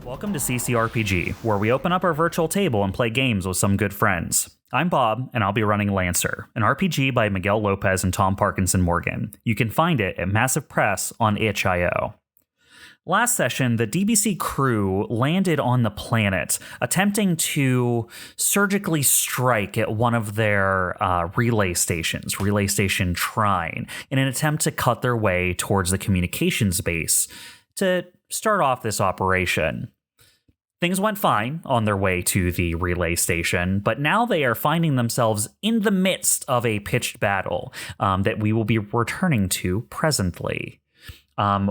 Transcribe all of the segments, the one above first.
Welcome to CCRPG, where we open up our virtual table and play games with some good friends. I'm Bob, and I'll be running Lancer, an RPG by Miguel Lopez and Tom Parkinson-Morgan. You can find it at Massive Press on itch.io. Last session, the DBC crew landed on the planet, attempting to surgically strike at one of their relay stations, Relay Station Trine, in an attempt to cut their way towards the communications base to start off this operation. Things went fine on their way to the relay station, but now they are finding themselves in the midst of a pitched battle that we will be returning to presently.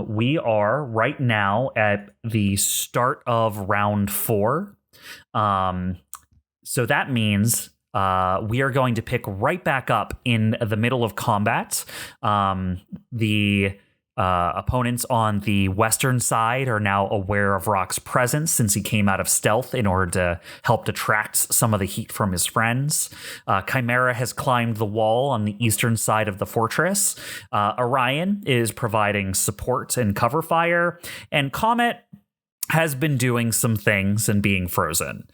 We are right now at the start of round 4. So that means we are going to pick right back up in the middle of combat. The opponents on the western side are now aware of Rock's presence since he came out of stealth in order to help detract some of the heat from his friends. CHIMERA has climbed the wall on the eastern side of the fortress. ORION is providing support and cover fire, and COMET has been doing some things and being frozen.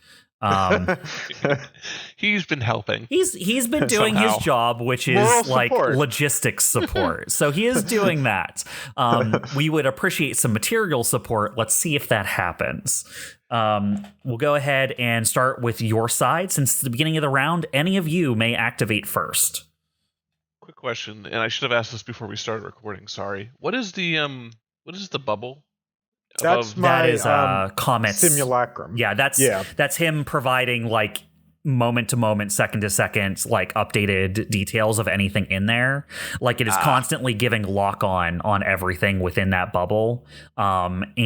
He's been helping. He's been doing Somehow. his job, which is Moral like support. logistics support. So he is doing that. We would appreciate some material support. Let's see if that happens. We'll go ahead and start with your side. Since it's the beginning of the round, any of you may activate first. Quick question, and I should have asked this before we started recording. Sorry. What is the bubble? That's above- my That is Comet's simulacrum. Yeah, that's him providing like moment to moment, second to second, like updated details of anything in there. Like it is constantly giving lock on everything within that bubble. Comet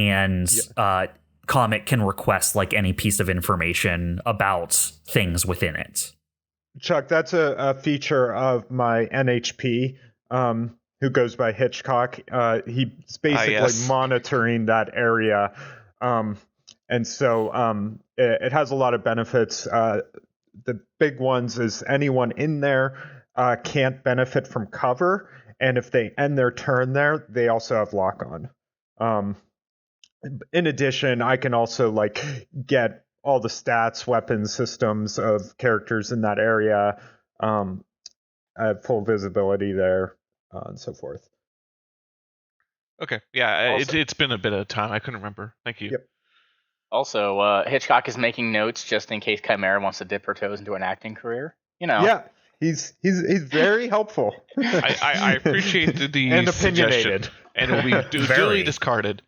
can request like any piece of information about things within it. Chuck, that's a feature of my NHP, who goes by Hitchcock. He's basically yes. monitoring that area. And so it has a lot of benefits. The big ones is anyone in there can't benefit from cover. And if they end their turn there, they also have lock on. In addition, I can also like get all the stats, weapon systems of characters in that area. I have full visibility there. And so forth. Okay, yeah, Also- it's been a bit of time. I couldn't remember. Thank you. Yep. Also, Hitchcock is making notes just in case Chimera wants to dip her toes into an acting career. You know. Yeah, he's very helpful. I appreciate the And suggestion, opinionated. and it will be duly Very. discarded.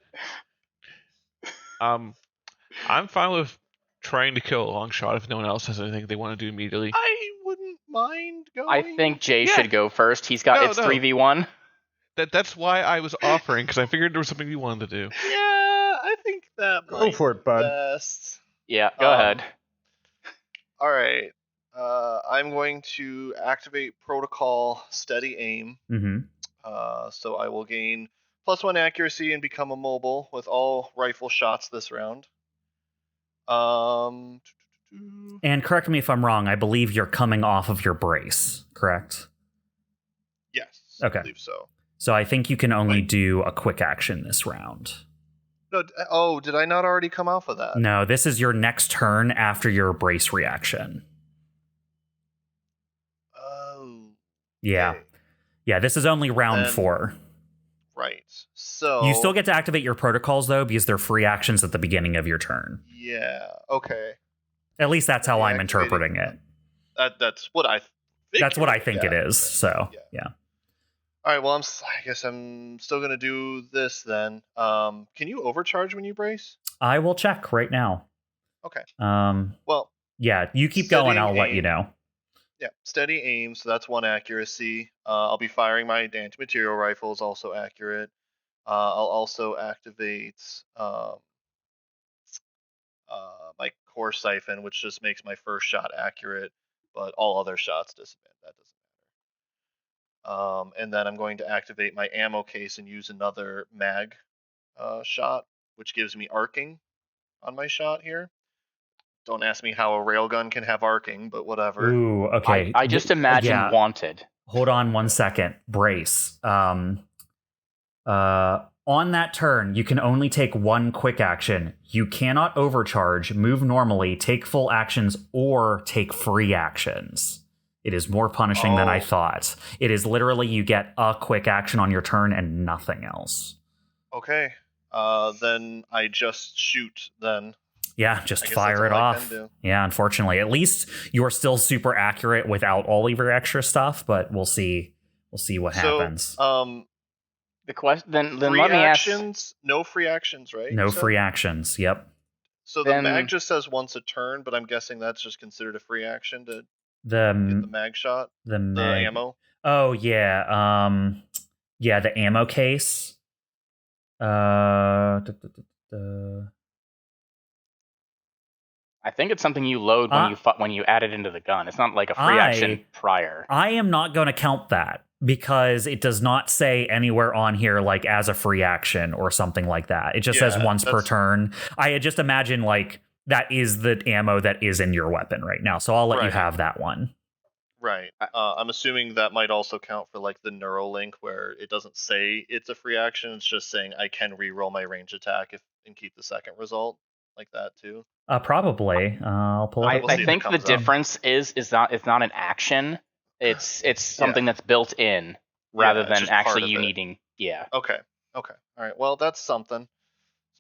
I'm fine with trying to kill a long shot if no one else has anything they want to do immediately. I wouldn't mind going. I think Jay Yeah. should go first. It's 3v1. That's why I was offering, because I figured there was something you wanted to do. Yeah, I think that Go might for it, bud. be best. Yeah, go ahead. All right. I'm going to activate protocol steady aim. Mm-hmm. So I will gain +1 accuracy and become immobile with all rifle shots this round. And correct me if I'm wrong, I believe you're coming off of your brace, correct? Yes. Okay. I believe so. So I think you can only Right. do a quick action this round. No, did I not already come off of that? No, this is your next turn after your brace reaction. Oh. Yeah. okay. Yeah, this is only round Then- 4. Right. So You still get to activate your protocols, though, because they're free actions at the beginning of your turn. Yeah. Okay. At least that's how I'm Reactivating. interpreting it. That's what I. That's what I think yeah. it is. So, yeah. All right. Well, I guess I'm still gonna do this then. Can you overcharge when you brace? I will check right now. Okay. Yeah, Well, you keep going. I'll Steady let you aim. know. yeah. Steady aim. So that's 1 accuracy. I'll be firing my anti-material rifles. Also accurate. I'll also activate my core siphon, which just makes my first shot accurate, but all other shots disadvantage. That doesn't matter. And then I'm going to activate my ammo case and use another mag shot, which gives me arcing on my shot here. Don't ask me how a railgun can have arcing, but whatever. Ooh, okay. I just imagine yeah. wanted. Hold on one second. Brace. On that turn, you can only take one quick action. You cannot overcharge, move normally, take full actions, or take free actions. It is more punishing than I thought. It is literally you get a quick action on your turn and nothing else. Okay. Then I just shoot then. Yeah, just I guess fire that's it all I off. can do. Yeah, unfortunately. At least you're still super accurate without all of your extra stuff, but we'll see. We'll see what happens. The question then free let me actions, no free actions, right? No free actions. Yep. So the mag just says once a turn, but I'm guessing that's just considered a free action to get the mag shot, the ammo. Oh yeah, yeah, the ammo case. I think it's something you load when you add it into the gun. It's not like a free action prior. I am not going to count that because it does not say anywhere on here like as a free action or something like that. It just says once per turn. I just imagine like that is the ammo that is in your weapon right now. So I'll let you have that one. Right. I'm assuming that might also count for like the Neuralink where it doesn't say it's a free action. It's just saying I can reroll my range attack and keep the second result like that too. Probably. I'll pull it up. I think the difference is not it's not an action. It's something that's built in rather than actually you needing. Yeah. Okay. All right. Well, that's something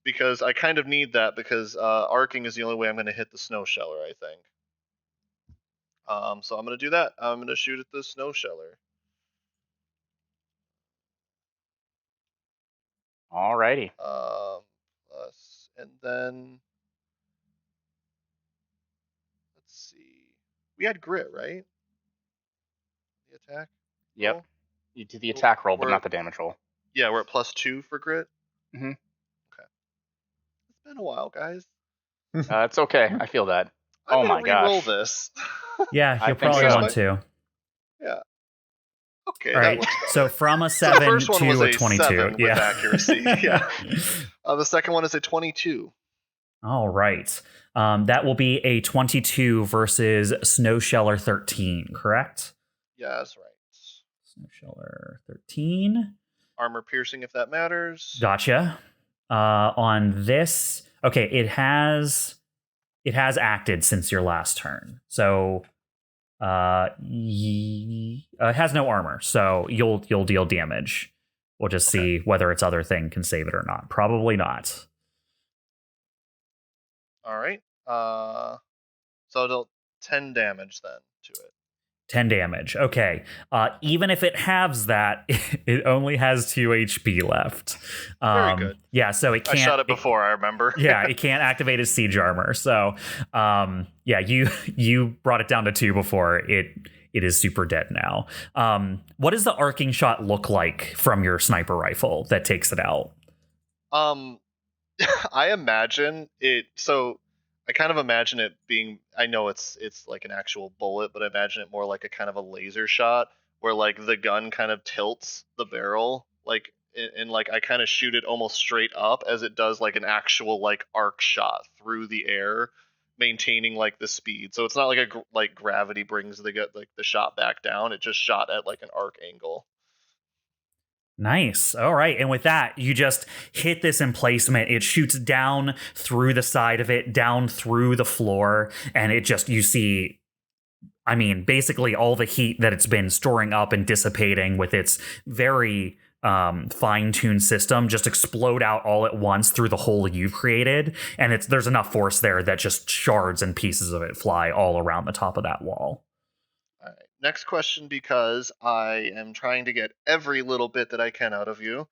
because I kind of need that because arcing is the only way I'm going to hit the snow sheller, I think. So I'm going to do that. I'm going to shoot at the snow sheller. Alrighty. Plus, and then let's see. We had grit, right? The attack. Yep. Roll? You do the attack roll, but not the damage roll. Yeah, we're at +2 for grit. Mm-hmm. Okay. It's been a while, guys. It's okay. I feel that. I'm my gosh. Roll this. Yeah, you probably want to. Yeah. Okay. All right. So from a 7 the first one to was a 22. With accuracy. Yeah. The second one is a 22. All right. That will be a 22 versus Snow Sheller 13, correct? Yeah, that's right. Snow Sheller 13. Armor piercing, if that matters. Gotcha. On this, okay, it has acted since your last turn, so it has no armor, so you'll deal damage. We'll just see whether its other thing can save it or not. Probably not. All right. So it'll 10 damage then to it. 10 damage. Okay. Even if it halves that, it only has 2 HP left. Very good. Yeah, so it can't. I shot it before, I remember. Yeah, it can't activate its siege armor. So, yeah, you brought it down to 2 before. It is super dead now. What does the arcing shot look like from your sniper rifle that takes it out? I imagine it. So I kind of imagine it being. I know it's like an actual bullet, but I imagine it more like a kind of a laser shot where like the gun kind of tilts the barrel, like and like I kind of shoot it almost straight up as it does like an actual like arc shot through the air, maintaining like the speed. So it's not like gravity brings the shot back down. It just shot at like an arc angle. Nice. All right. And with that, you just hit this emplacement. It shoots down through the side of it, down through the floor. And it just, you see, I mean, basically all the heat that it's been storing up and dissipating with its very fine-tuned system just explode out all at once through the hole you've created. And there's enough force there that just shards and pieces of it fly all around the top of that wall. All right. Next question, because I am trying to get every little bit that I can out of you.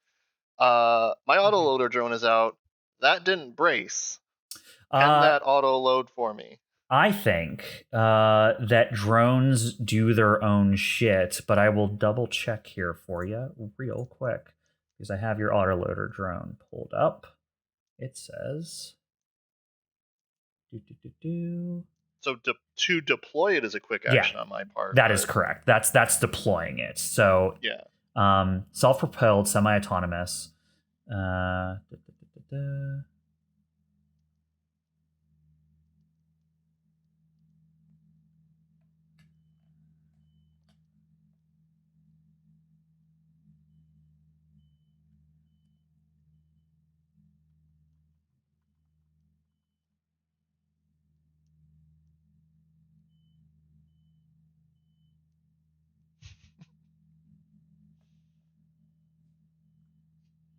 My autoloader drone is out. That didn't brace. Can that auto load for me? I think that drones do their own shit, but I will double check here for you real quick because I have your autoloader drone pulled up. It says... So to deploy it is a quick action on my part. That is correct. That's deploying it. So yeah. Self-propelled, semi-autonomous.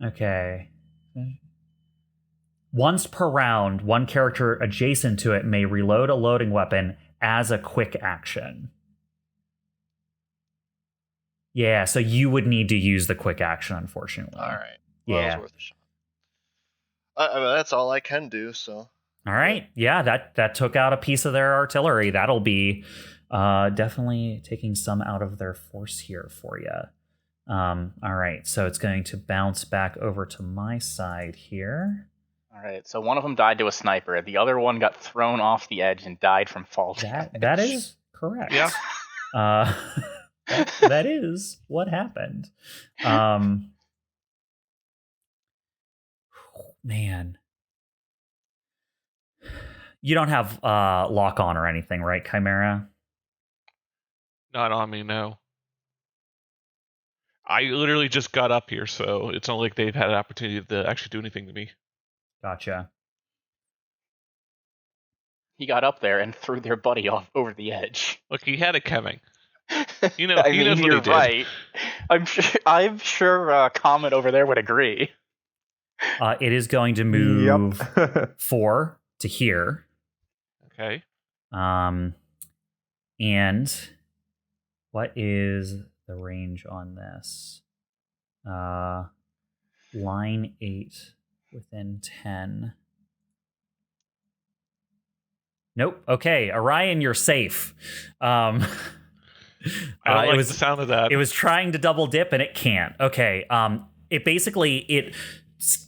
Okay. Once per round, one character adjacent to it may reload a loading weapon as a quick action. Yeah, so you would need to use the quick action, unfortunately. All right. Well, Yeah. it was worth a shot. I mean, that's all I can do, so. All right. Yeah, that took out a piece of their artillery. That'll be definitely taking some out of their force here for you. All right, so it's going to bounce back over to my side here. All right, so one of them died to a sniper. The other one got thrown off the edge and died from fall damage. That is correct. Yeah. That is what happened. Man. You don't have lock on or anything, right, Chimera? Not on me, no. I literally just got up here, so it's not like they've had an opportunity to actually do anything to me. Gotcha. He got up there and threw their buddy off over the edge. Look, he had it coming. You know, I he mean, knows what you're he did. right. I'm sure COMET over there would agree. It is going to move Yep. 4 to here. Okay. And what is the range on this? Line 8 within 10. Nope. Okay, Orion, you're safe. I don't like the sound of that. It was trying to double dip and it can't. Okay. It basically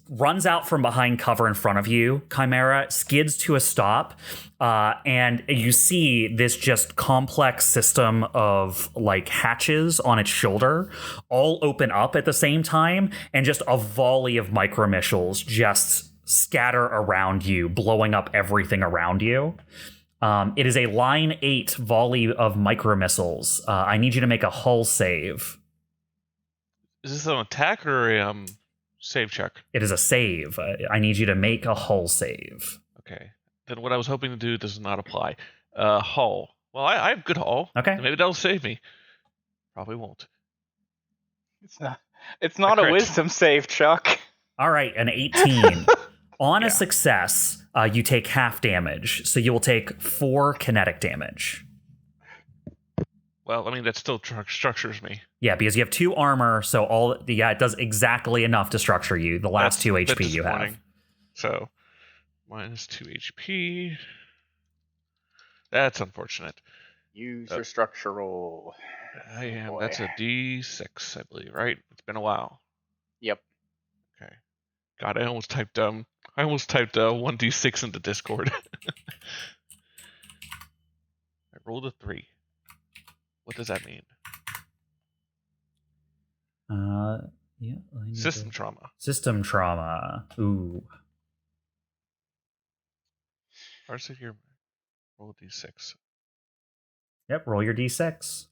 runs out from behind cover in front of you. Chimera skids to a stop, and you see this just complex system of like hatches on its shoulder all open up at the same time, and just a volley of micro missiles just scatter around you, blowing up everything around you. It is a line 8 volley of micro missiles. I need you to make a hull save. Is this an attack or a save check? It is a save. I need you to make a hull save. Okay. Then what I was hoping to do does not apply. Hull. Well, I have good hull. Okay. Maybe that'll save me. Probably won't. It's not a crit. wisdom save, Chuck. All right, an 18. On Yeah. a success, you take half damage, so you will take 4 kinetic damage. Well, I mean, that still structures me. Yeah, because you have 2 armor, so it does exactly enough to structure you. The last 2 That's HP you have. disappointing. So, minus 2 HP. That's unfortunate. Use your structure roll. I am. Boy. That's a D6, I believe, right? It's been a while. Yep. Okay. God, I almost typed 1D6 into Discord. I rolled a 3. What does that mean? Yeah. System trauma. System trauma. Ooh. Starseeker, roll a D6. Yep, roll your D6.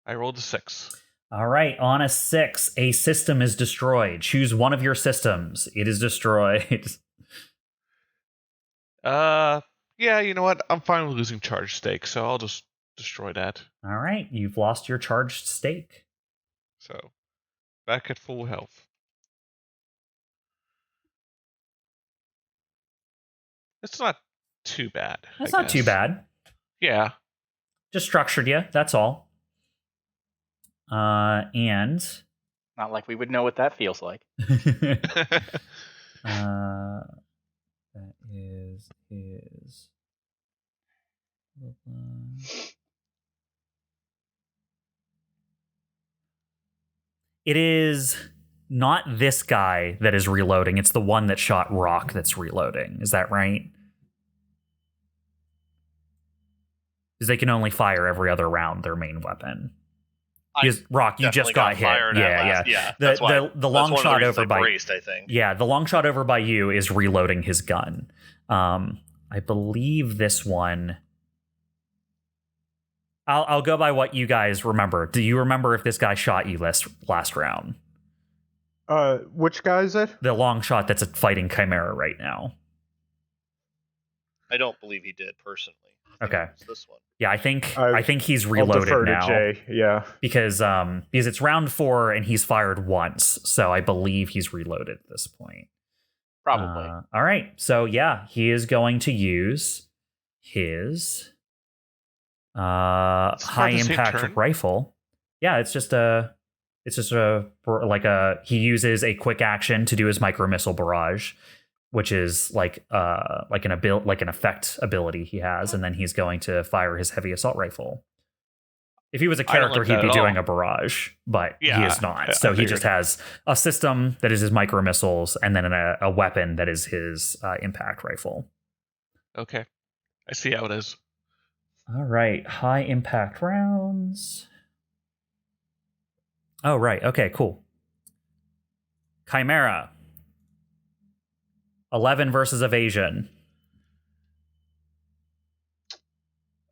I rolled a 6. All right, on a 6, a system is destroyed. Choose one of your systems. It is destroyed. Yeah, you know what? I'm fine with losing charge stake, so I'll just destroy that. All right, you've lost your charged stake. So, back at full health. It's not too bad. That's I not too guess. bad. Yeah. Just structured you, that's all. And Not like we would know what that feels like. that is his. It is not this guy that is reloading. It's the one that shot Rock that's reloading. Is that right? Because they can only fire every other round their main weapon. Because Rock, you just got hit. Yeah. That's why. The long that's one shot of the over by braced, I think. Yeah, the long shot over by you is reloading his gun. I believe this one. I'll go by what you guys remember. Do you remember if this guy shot you last round? Which guy is it? The long shot that's fighting Chimera right now. I don't believe he did personally. Okay. It's this one. Yeah, I think he's I'll reloaded defer to now. Jay. Yeah. Because it's round 4 and he's fired once, so I believe he's reloaded at this point. Probably. All right, so yeah, he is going to use his high impact rifle. Yeah, he uses a quick action to do his micro missile barrage, which is like an effect ability he has, and then he's going to fire his heavy assault rifle. If he was a character, he'd be doing a barrage, but he is not. So he just has a system that is his micro missiles, and then a weapon that is his impact rifle. Okay, I see how it is. All right, high impact rounds. Oh, right. Okay, cool. Chimera. 11 versus evasion.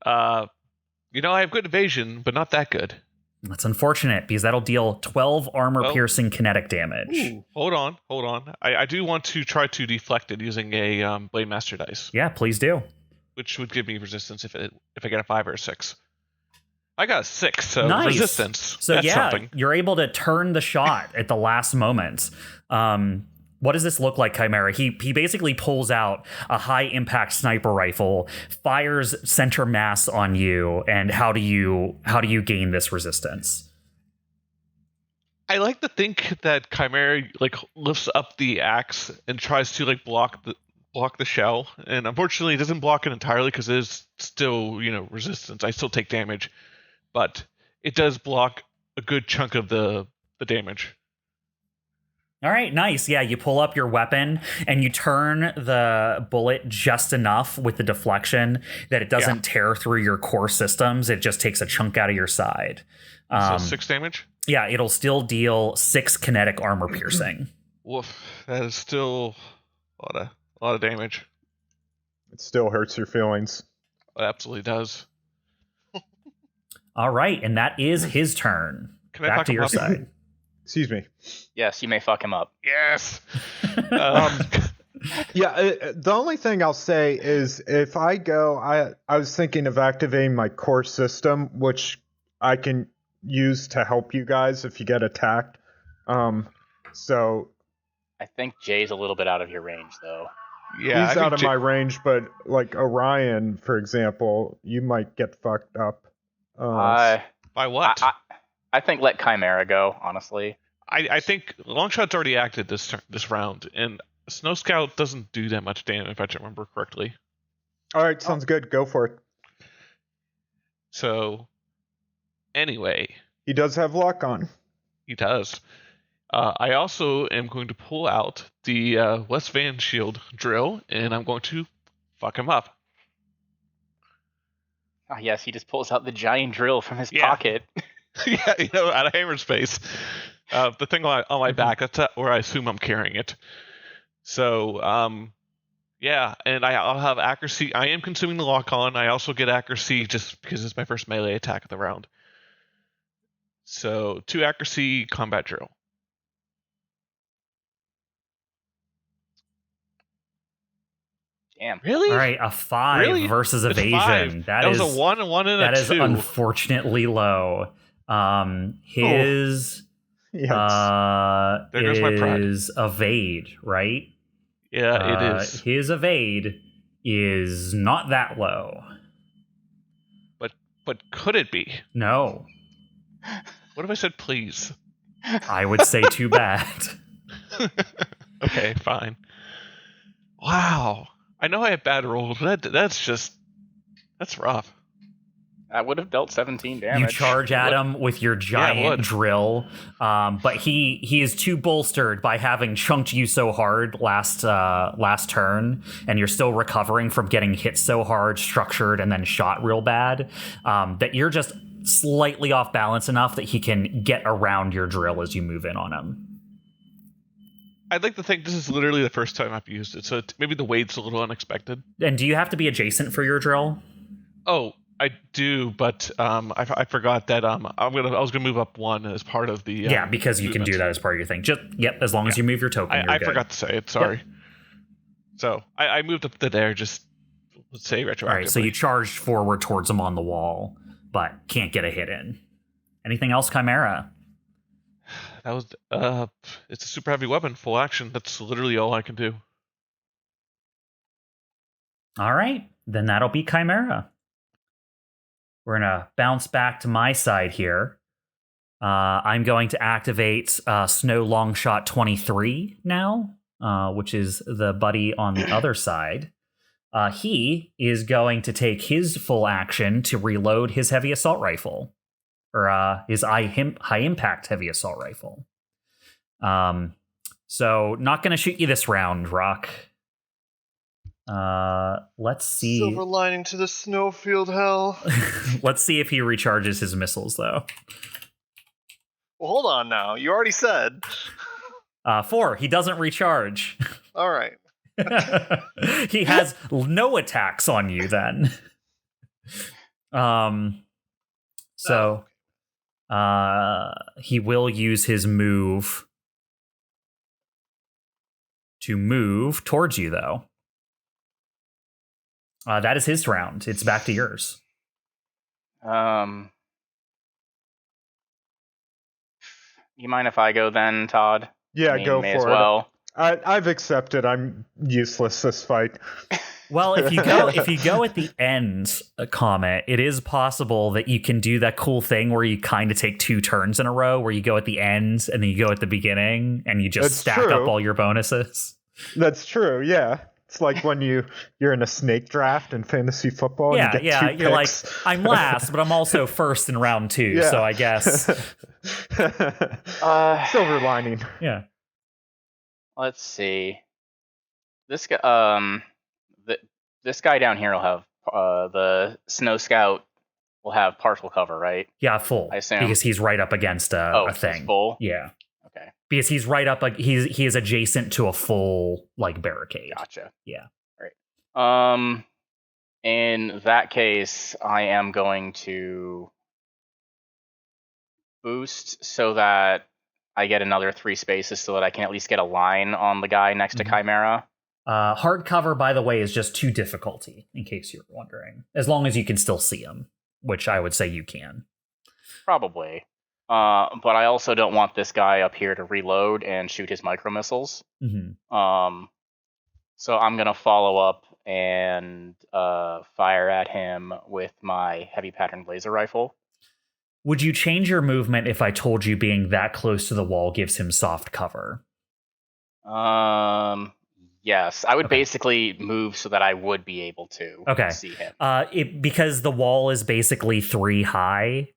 I have good evasion, but not that good. That's unfortunate, because that'll deal 12 armor-piercing kinetic damage. Ooh, hold on. I do want to try to deflect it using a Blade Master dice. Yeah, please do. Which would give me resistance if I get a 5 or a 6. I got a 6, so nice. Resistance. So that's yeah, something. You're able to turn the shot at the last moment. What does this look like, Chimera? He basically pulls out a high-impact sniper rifle, fires center mass on you, and how do you gain this resistance? I like to think that Chimera lifts up the axe and tries to block the shell, and unfortunately it doesn't block it entirely because it is still resistance. I still take damage, but it does block a good chunk of the damage. All right, nice. Yeah, you pull up your weapon and you turn the bullet just enough with the deflection that it doesn't tear through your core systems. It just takes a chunk out of your side. So 6 damage? Yeah, it'll still deal 6 kinetic armor piercing. Woof, that is still a lot of damage. It still hurts your feelings. It absolutely does. All right, and that is his turn. Can I Back fuck to him your up? side. Excuse me. Yes, you may fuck him up. Yes. Yeah, the only thing I'll say is if I go, I was thinking of activating my core system, which I can use to help you guys if you get attacked. So I think Jay's a little bit out of your range, though. Yeah, he's out of my range, but like Orion, for example, you might get fucked up. By what? I think let Chimera go, honestly. I think Longshot's already acted this round, and Snow Scout doesn't do that much damage, if I remember correctly. All right, sounds good. Go for it. So, anyway. He does have lock on. He does. I also am going to pull out the West Van Shield drill, and I'm going to fuck him up. Oh, yes, he just pulls out the giant drill from his pocket. Yeah, out of hammer space. The thing on my back, that's where I assume I'm carrying it. So, and I'll have accuracy. I am consuming the lock-on. I also get accuracy just because it's my first melee attack of the round. So, 2 accuracy, combat drill. Damn. Really? All right, a 5 versus It's evasion. 5. That was a 1 and a 2. That is unfortunately low. His there goes my pride. Is evade, right? Yeah, it is. His evade is not that low. But could it be? No. What if I said please? I would say too bad. Okay, fine. Wow. I know I have bad rolls, but that's rough. I would have dealt 17 damage. You charge at him with your giant drill, but he is too bolstered by having chunked you so hard last turn, and you're still recovering from getting hit so hard, structured, and then shot real bad, that you're just slightly off balance enough that he can get around your drill as you move in on him. I'd like to think this is literally the first time I've used it, so maybe the weight's a little unexpected. And do you have to be adjacent for your drill? Oh, I do, but I forgot that I was gonna move up 1 as part of the because you movement. can do that as part of your thing. Just as long as you move your token. I you're good. forgot to say it. Sorry. Yep. So I moved up to there just let's say retroactively. All right, so you charged forward towards him on the wall, but can't get a hit in. Anything else, Chimera? That was it's a super heavy weapon, full action. That's literally all I can do. All right, then that'll be Chimera. We're gonna bounce back to my side here. I'm going to activate Snow Longshot 23 now, which is the buddy on the other side. He is going to take his full action to reload his heavy assault rifle, or his high impact heavy assault rifle. So not going to shoot you this round, Rock. Let's see. Silver lining to the snowfield hell. Let's see if he recharges his missiles, though. Well, hold on now. You already said. 4. He doesn't recharge. All right. He has no attacks on you then. So he will use his move to move towards you, though. That is his round. It's back to yours. You mind if I go then, Todd? Yeah, go may for as it. well. I've accepted. I'm useless this fight. Well, if you go at the end, Comet, it is possible that you can do that cool thing where you kind of take 2 turns in a row, where you go at the end and then you go at the beginning, and you just stack up all your bonuses. That's true. Yeah, it's like when you're in a snake draft in fantasy football. Yeah, and you get 2 You're picks. like, I'm last, but I'm also first in round 2. Yeah. So I guess silver lining. Yeah. Let's see. This guy, this guy down here will have the Snow Scout will have partial cover, right? Yeah, full. I assume. Because he's right up against a thing. He's full? Yeah. Okay. Because he's right up, like he is adjacent to a full barricade. Gotcha. Yeah. All right. In that case, I am going to boost so that I get another 3 spaces so that I can at least get a line on the guy next to Chimera. Hard cover, by the way, is just 2 difficulty, in case you're wondering. As long as you can still see him, which I would say you can. Probably. But I also don't want this guy up here to reload and shoot his micro missiles. Mm-hmm. So I'm going to follow up and fire at him with my heavy patterned laser rifle. Would you change your movement if I told you being that close to the wall gives him soft cover? Yes, I would basically move so that I would be able to see him. Because the wall is basically 3 high,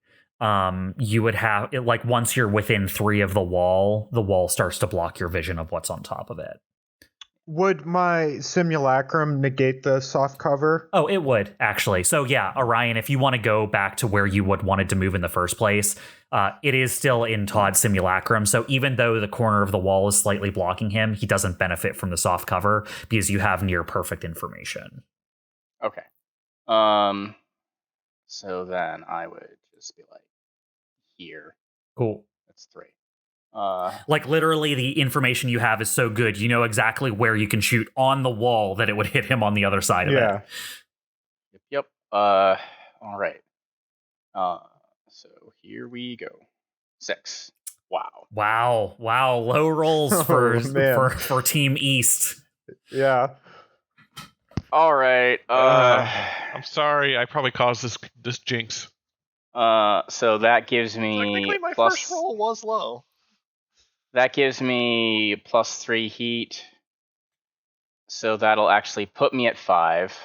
you would have like once you're within 3 of the wall starts to block your vision of what's on top of it. Would my simulacrum negate the soft cover? Oh, it would, actually. So yeah, Orion, if you want to go back to where you wanted to move in the first place, it is still in Todd's simulacrum. So even though the corner of the wall is slightly blocking him, he doesn't benefit from the soft cover because you have near perfect information. Okay. So then I would just be like, here. Cool. That's 3. Like literally the information you have is so good, you know exactly where you can shoot on the wall that it would hit him on the other side of it. Yep. All right. So here we go. 6. Wow. Low rolls for Team East. Yeah. All right. I'm sorry. I probably caused this jinx. So that gives me Technically, my first roll was low. That gives me +3 heat. So that'll actually put me at 5.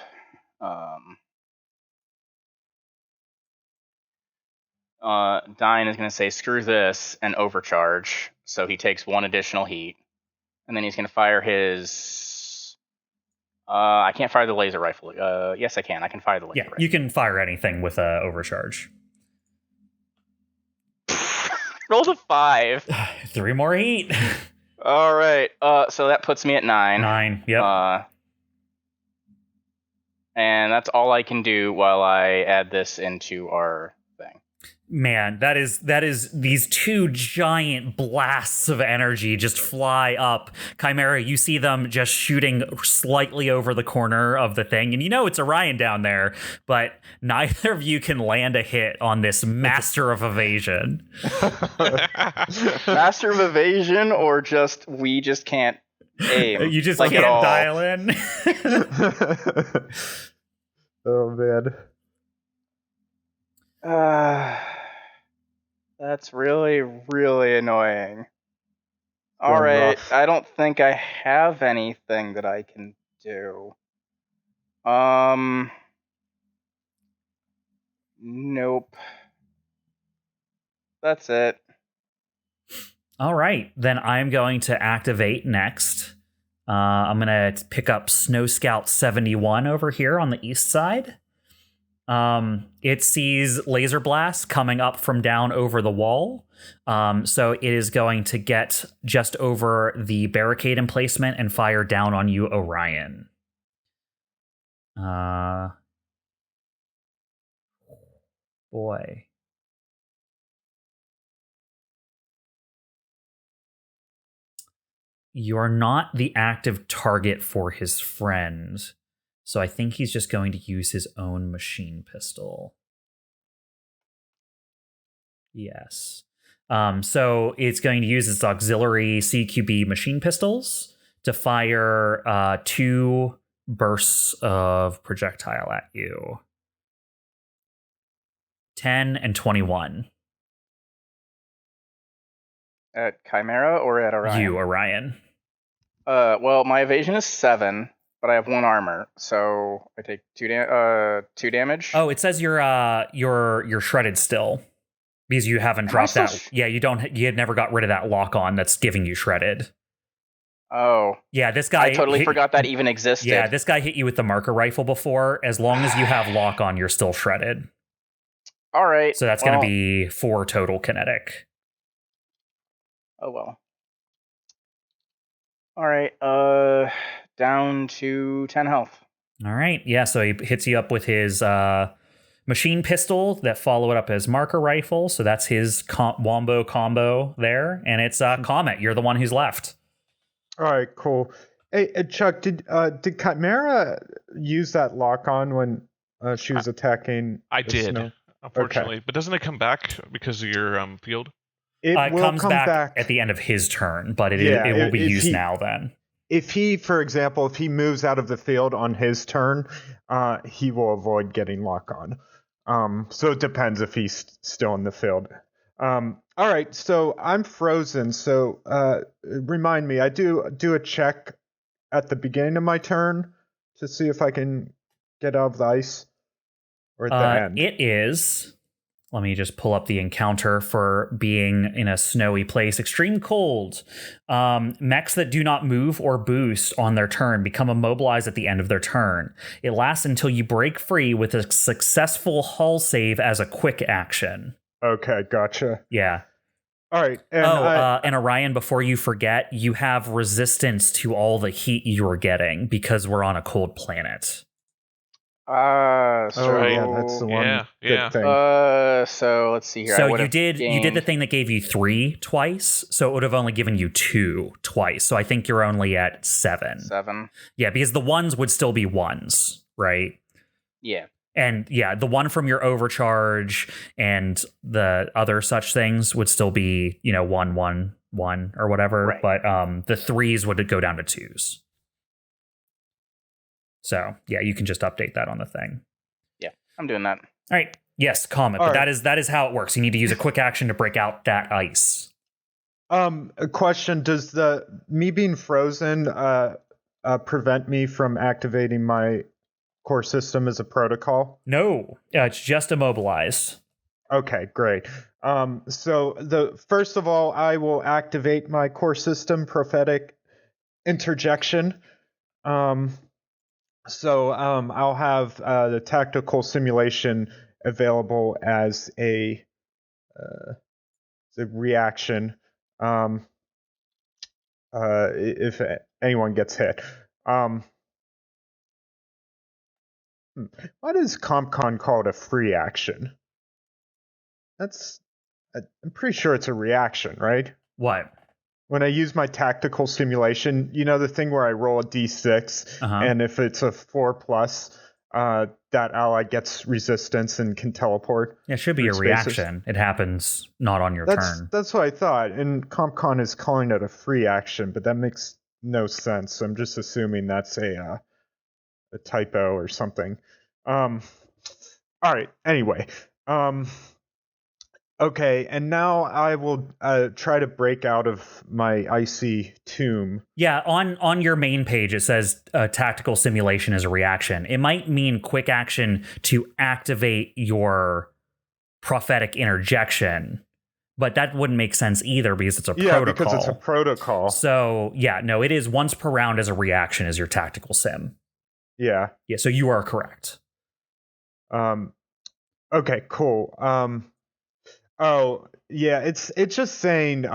Dyne is going to say, screw this, and overcharge. So he takes 1 additional heat. And then he's going to fire his... I can't fire the laser rifle. Yes, I can. I can fire the laser rifle. You can fire anything with overcharge. Rolled a 5. 3 more heat. All right. So that puts me at 9. 9. Yep. And that's all I can do while I add this into our thing. Man, that is these two giant blasts of energy just fly up. Chimera, you see them just shooting slightly over the corner of the thing, and you know it's Orion down there, but neither of you can land a hit on this master of evasion. Master of evasion, or just we just can't aim. You just like can't at all. dial in. Oh man. That's really, really annoying. All Going right, rough. I don't think I have anything that I can do. Nope. That's it. All right, then I'm going to activate next. I'm going to pick up Snow Scout 71 over here on the east side. It sees laser blast coming up from down over the wall. So it is going to get just over the barricade emplacement and fire down on you, Orion. Boy. You're not the active target for his friend. So I think he's just going to use his own machine pistol. Yes. So it's going to use its auxiliary CQB machine pistols to fire 2 bursts of projectile at you. 10 and 21. At Chimera or at Orion? You, Orion. Well, my evasion is 7, but I have 1 armor, so I take 2 damage. Oh, it says you're shredded still because you haven't dropped that. Yeah, you had never got rid of that lock on that's giving you shredded. Oh. Yeah, this guy. I totally forgot that even existed. Yeah, this guy hit you with the marker rifle before. As long as you have lock on, you're still shredded. All right. So that's going to be 4 total kinetic. Oh well. All right. Down to 10 health. All right. Yeah, so he hits you up with his machine pistol that follow it up as marker rifle. So that's his wombo combo there. And it's Comet. You're the one who's left. All right, cool. Hey, Chuck, did Chimera use that lock on when she was attacking? I did, snow? unfortunately. Okay. But doesn't it come back because of your field? It will comes come back at the end of his turn, but it will be used now then. If he, for example, if he moves out of the field on his turn, he will avoid getting lock on. So it depends if he's still in the field. All right, so I'm frozen. So remind me, I do a check at the beginning of my turn to see if I can get out of the ice, or at the end. It is. Let me just pull up the encounter for being in a snowy place. Extreme cold. Mechs that do not move or boost on their turn become immobilized at the end of their turn. It lasts until you break free with a successful hull save as a quick action. Okay, gotcha. Yeah. All right. And and Orion, before you forget, you have resistance to all the heat you're getting because we're on a cold planet. yeah, that's the one good thing. So let's see here. So you did the thing that gave you 3 twice, so it would have only given you 2 twice. So I think you're only at 7. 7. Yeah, because the ones would still be 1s, right? Yeah. And yeah, the one from your overcharge and the other such things would still be, 1, 1, 1 or whatever. Right. But the 3s would go down to 2s. So yeah, you can just update that on the thing. Yeah, I'm doing that. All right. Yes, COMET. But that is how it works. You need to use a quick action to break out that ice. A question: does me being frozen prevent me from activating my core system as a protocol? No, it's just immobilized. Okay, great. So first of all, I will activate my core system prophetic interjection. So I'll have the tactical simulation available as a reaction if anyone gets hit. Why does CompCon call it a free action? I'm pretty sure it's a reaction, right? What? When I use my tactical simulation, you know the thing where I roll a d6, and if it's a 4+, that ally gets resistance and can teleport. It should be a reaction. It happens not on your turn. That's what I thought. And CompCon is calling it a free action, but that makes no sense. So I'm just assuming that's a typo or something. All right. Anyway. Okay, and now I will try to break out of my icy tomb. Yeah, on your main page, it says tactical simulation is a reaction. It might mean quick action to activate your prophetic interjection, but that wouldn't make sense either because it's a protocol. Yeah, because it's a protocol. So, yeah, no, it is once per round as a reaction is your tactical sim. Yeah. Yeah, so you are correct. Okay, cool. Oh, yeah, it's just saying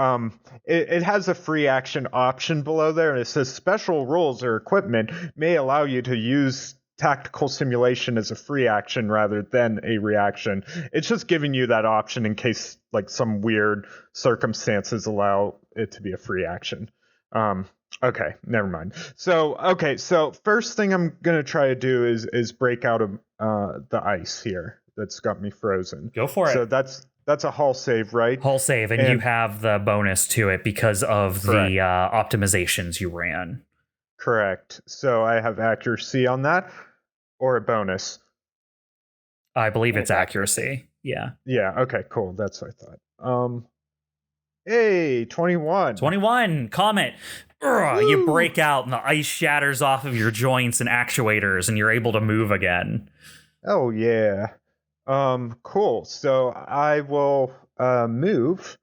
it has a free action option below there, and it says special rules or equipment may allow you to use tactical simulation as a free action rather than a reaction. It's just giving you that option in case like some weird circumstances allow it to be a free action. Okay, never mind. So first thing I'm gonna try to do is break out of the ice here that's got me frozen. Go for it. So that's a hull save, right? Hull save, and you have the bonus to it because of the optimizations you ran. Correct. So I have accuracy on that, or a bonus. I believe it's accuracy. Yeah. Yeah. Okay. Cool. That's what I thought. Hey, 21. 21. Comet. You break out, and the ice shatters off of your joints and actuators, and you're able to move again. Oh yeah. Cool. So I will move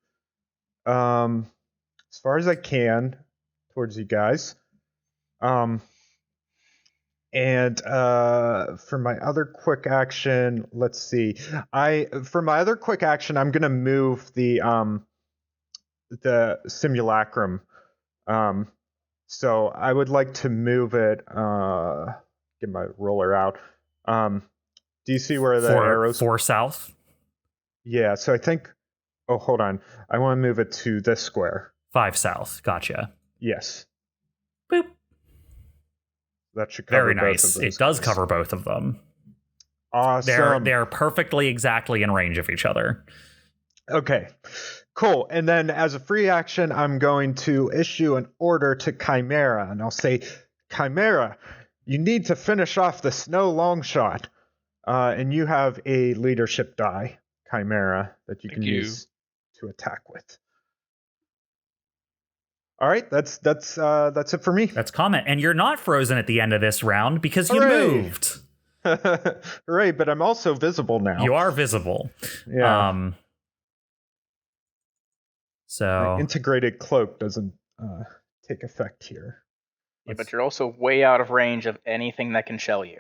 as far as I can towards you guys. And for my other quick action, let's see. For my other quick action, I'm gonna move the simulacrum. So I would like to move it. Get my roller out. Do you see where the arrows? 4 south? Yeah, so I think... Oh, hold on. I want to move it to this square. 5 south. Gotcha. Yes. Boop. That should cover Very both nice. of those. It does cover both of them. Awesome. They're perfectly exactly in range of each other. Okay, cool. And then as a free action, I'm going to issue an order to CHIMERA. And I'll say, CHIMERA, you need to finish off the snow long shot. And you have a leadership die, CHIMERA, that you can use to attack with. All right, that's it for me. That's COMET, and you're not frozen at the end of this round because you moved. Hooray! But I'm also visible now. You are visible. Yeah. So my integrated cloak doesn't take effect here. Yeah, but you're also way out of range of anything that can shell you.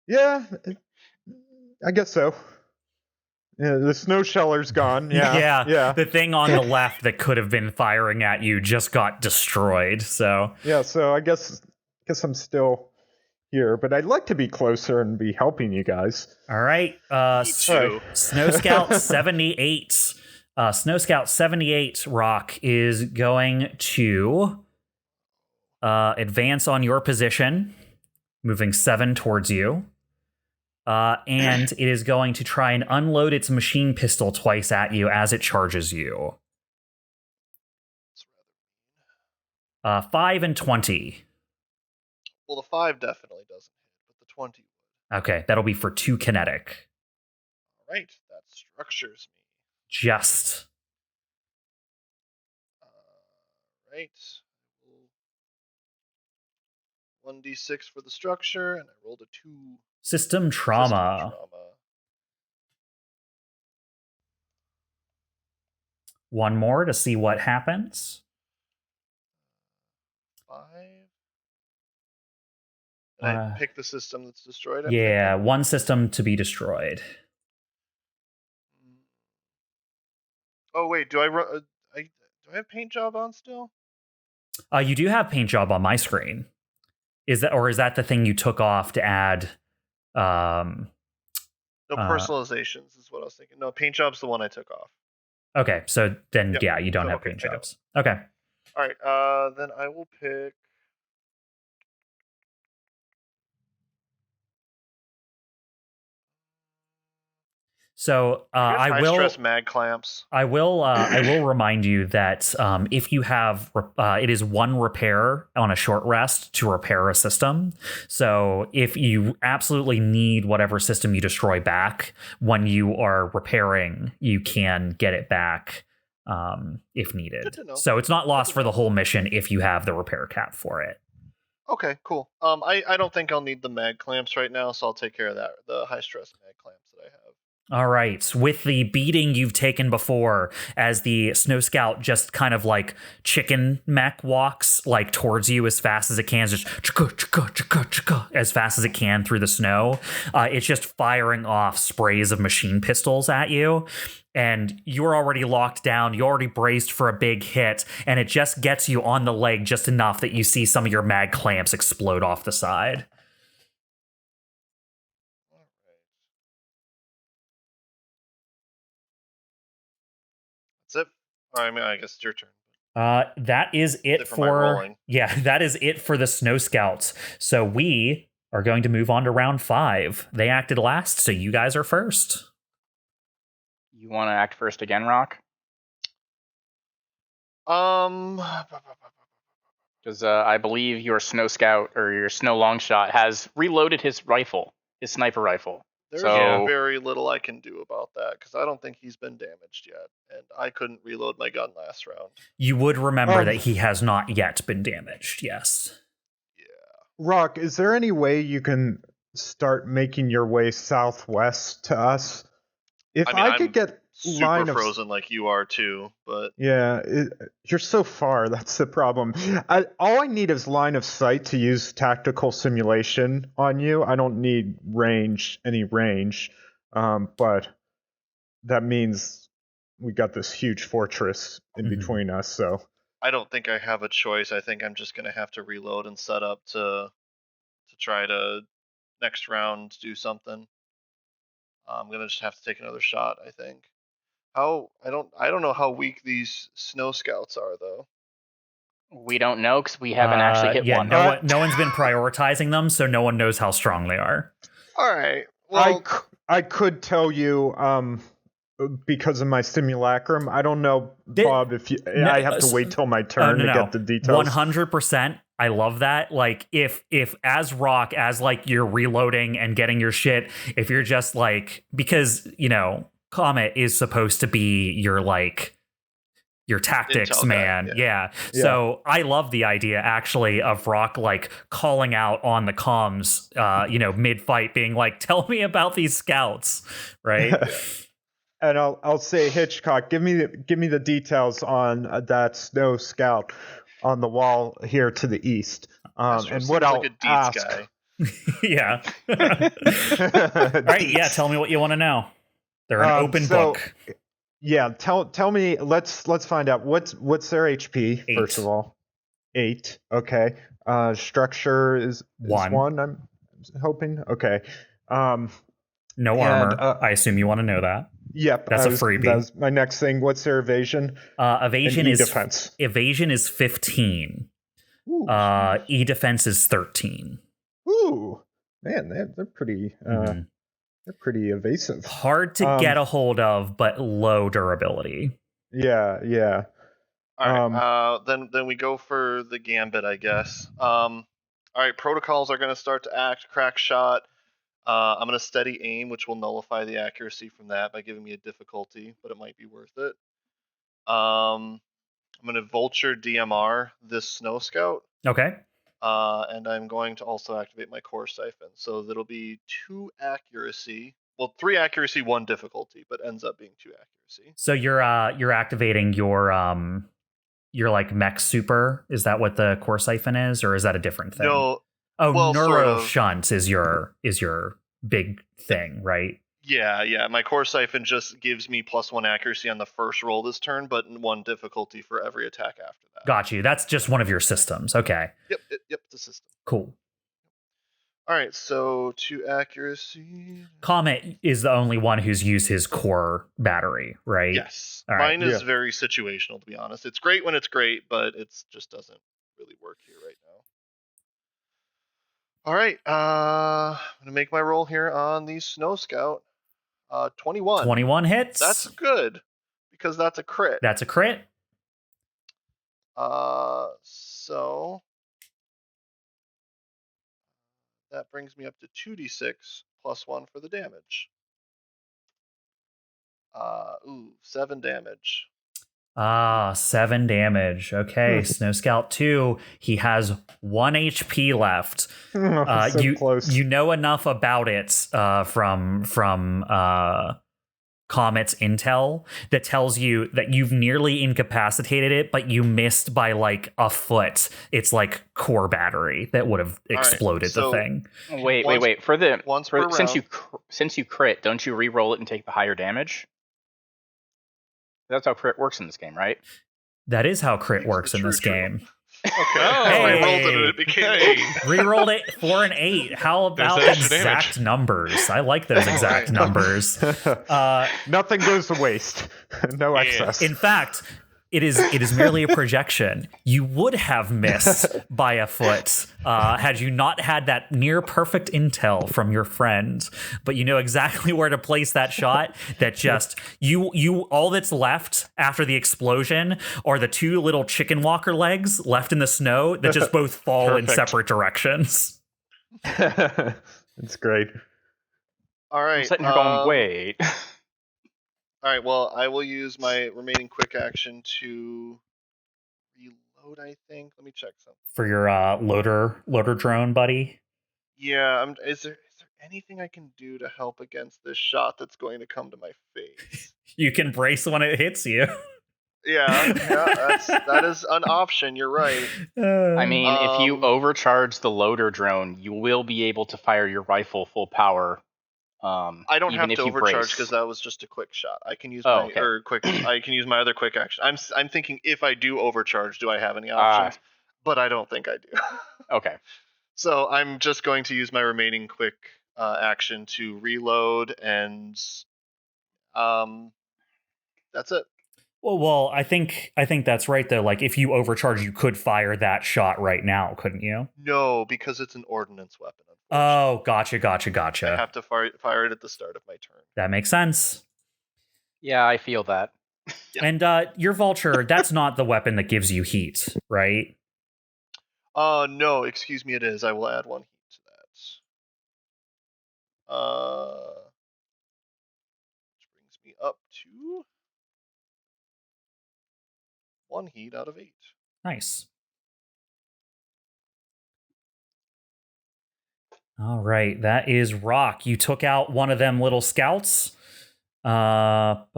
Yeah, I guess so. Yeah, the snow sheller's gone. Yeah. The thing on the left that could have been firing at you just got destroyed. So I guess I'm still here, but I'd like to be closer and be helping you guys. All right, Snow Scout 78. Snow Scout 78 Rock is going to advance on your position, moving 7 towards you. And it is going to try and unload its machine pistol twice at you as it charges you. 5 and 20. Well, the 5 definitely doesn't hit, but the 20 would. Okay, that'll be for 2 kinetic. All right, that structures me. Just. Right. 1d6 for the structure, and I rolled a 2. System trauma. One more to see what happens. 5. And I pick the system that's destroyed. Yeah, one system to be destroyed. Oh wait, do I have paint job on still? You do have paint job on my screen. Is that the thing you took off to add? No, No, personalizations is what I was thinking. No, paint job's the one I took off. Okay, so then Yep. you don't So, have okay, paint I don't. jobs. Okay. All right. Then I will pick. So I high will. stress mag clamps. I will remind you that if you have it is one repair on a short rest to repair a system. So if you absolutely need whatever system you destroy back when you are repairing, you can get it back if needed. Good to know. So it's not lost for the whole mission if you have the repair cap for it. Okay, cool. I don't think I'll need the mag clamps right now, so I'll take care of that. The high stress mag clamps that I have. All right. With the beating you've taken before, as the Snow Scout just kind of like chicken mech walks like towards you as fast as it can, just as fast as it can through the snow, it's just firing off sprays of machine pistols at you. And you're already locked down. You're already braced for a big hit, and it just gets you on the leg just enough that you see some of your mag clamps explode off the side. That's it. I mean, I guess it's your turn. That is it for my rolling. that is it for the Snow Scouts. So we are going to move on to round 5. They acted last, so you guys are first. You want to act first again, Rock? Because I believe your Snow Scout or your Snow Longshot has reloaded his rifle, his sniper rifle. There's So- very little I can do about that because I don't think he's been damaged yet, and I couldn't reload my gun last round. You would remember that he has not yet been damaged, yes. Yeah. Rock, is there any way you can start making your way southwest to us? If I could I'm get line super of frozen like you are too, but you're so far. That's the problem. All I need is line of sight to use tactical simulation on you. I don't need any range, but that means we got this huge fortress in between us. So I don't think I have a choice. I think I'm just gonna have to reload and set up to try to next round do something. I'm gonna just have to take another shot, I think. I don't know how weak these Snow Scouts are though. We don't know because we haven't actually hit one. No one's been prioritizing them, so no one knows how strong they are. All right. Well, I could tell you because of my simulacrum. I don't know, Bob, if I have to wait till my turn to get the details. 100%. I love that. Like if as Rock, as like you're reloading and getting your shit, if you're just like, because COMET is supposed to be your tactics Intel man. guy, Yeah. So I love the idea actually of Rock like calling out on the comms, mid fight being like, tell me about these scouts. Right. And I'll say, Hitchcock, give me the details on that Snow Scout on the wall here to the east. And what I'll ask. Guy. Yeah. All right. Yeah. Tell me what you want to know. They're an open book. Yeah. Tell me. Let's find out what's their HP 8. first of all. 8. Okay. Structure is 1. I'm hoping. Okay. No armor. I assume you want to know that. Yep, that's a freebie. That's my next thing. What's their evasion? Evasion is defense. Evasion is 15. Ooh. E-defense is 13. Ooh, man, they're pretty. They're pretty evasive. Hard to get a hold of, but low durability. Yeah. All right. Then we go for the gambit, I guess. All right. Protocols are going to start to act. Crack shot. I'm going to steady aim, which will nullify the accuracy from that by giving me a difficulty, but it might be worth it. I'm going to vulture DMR this Snow Scout. Okay. And I'm going to also activate my core siphon. So that'll be 2 accuracy. Well, 3 accuracy, 1 difficulty, but ends up being 2 accuracy. So you're activating your like mech super. Is that what the core siphon is, or is that a different thing? No. Oh, well, neuro sort of. shunt is your big thing, right? Yeah. My core siphon just gives me +1 accuracy on the first roll this turn, but 1 difficulty for every attack after that. Got you. That's just one of your systems. Okay. Yep, the system. Cool. All right, so to accuracy. Comet is the only one who's used his core battery, right? Yes. All right. Mine is Yeah. very situational, to be honest. It's great when it's great, but it just doesn't really work here right now. All right, I'm going to make my roll here on the Snow Scout. 21. 21 hits. That's good, because that's a crit. That's a crit. So that brings me up to 2d6 plus 1 for the damage. 7 damage. 7 damage. Okay, Snow Scout 2. He has 1 HP left. So close. You know enough about it from Comet's intel that tells you that you've nearly incapacitated it, but you missed by like a foot. It's like core battery that would have exploded so the thing. Wait. Since you crit, don't you re-roll it and take the higher damage? That's how crit works in this game, right? That is how crit works in this True. game. Okay. Oh, I rolled it and it became 8. Rerolled it 4 and 8. How about There's extra exact numbers? I like those exact right. numbers. Nothing goes to waste. No excess. In fact, it is merely a projection. You would have missed by a foot had you not had that near perfect intel from your friend. But you know exactly where to place that shot. That just you all that's left after the explosion are the 2 little chicken walker legs left in the snow that just both fall in separate directions. It's great. All right. I'm sitting here going, wait. All right, well, I will use my remaining quick action to reload, I think. Let me check something. For your loader drone, buddy. Yeah, is there anything I can do to help against this shot that's going to come to my face? You can brace when it hits you. Yeah, that is an option. You're right. I mean, if you overcharge the loader drone, you will be able to fire your rifle full power. I don't have to overcharge because that was just a quick shot. I can use I can use my other quick action. I'm thinking if I do overcharge, do I have any options? But I don't think I do. Okay. So I'm just going to use my remaining quick action to reload, and that's it. Well, I think that's right though. Like if you overcharge, you could fire that shot right now, couldn't you? No, because it's an ordnance weapon. Oh, gotcha. I have to fire it at the start of my turn. That makes sense. Yeah, I feel that. Yeah. And your vulture, that's not the weapon that gives you heat, right? No, excuse me, it is. I will add 1 heat to that. Which brings me up to 1 heat out of 8. Nice. All right, that is Rock. You took out one of them little scouts. You all,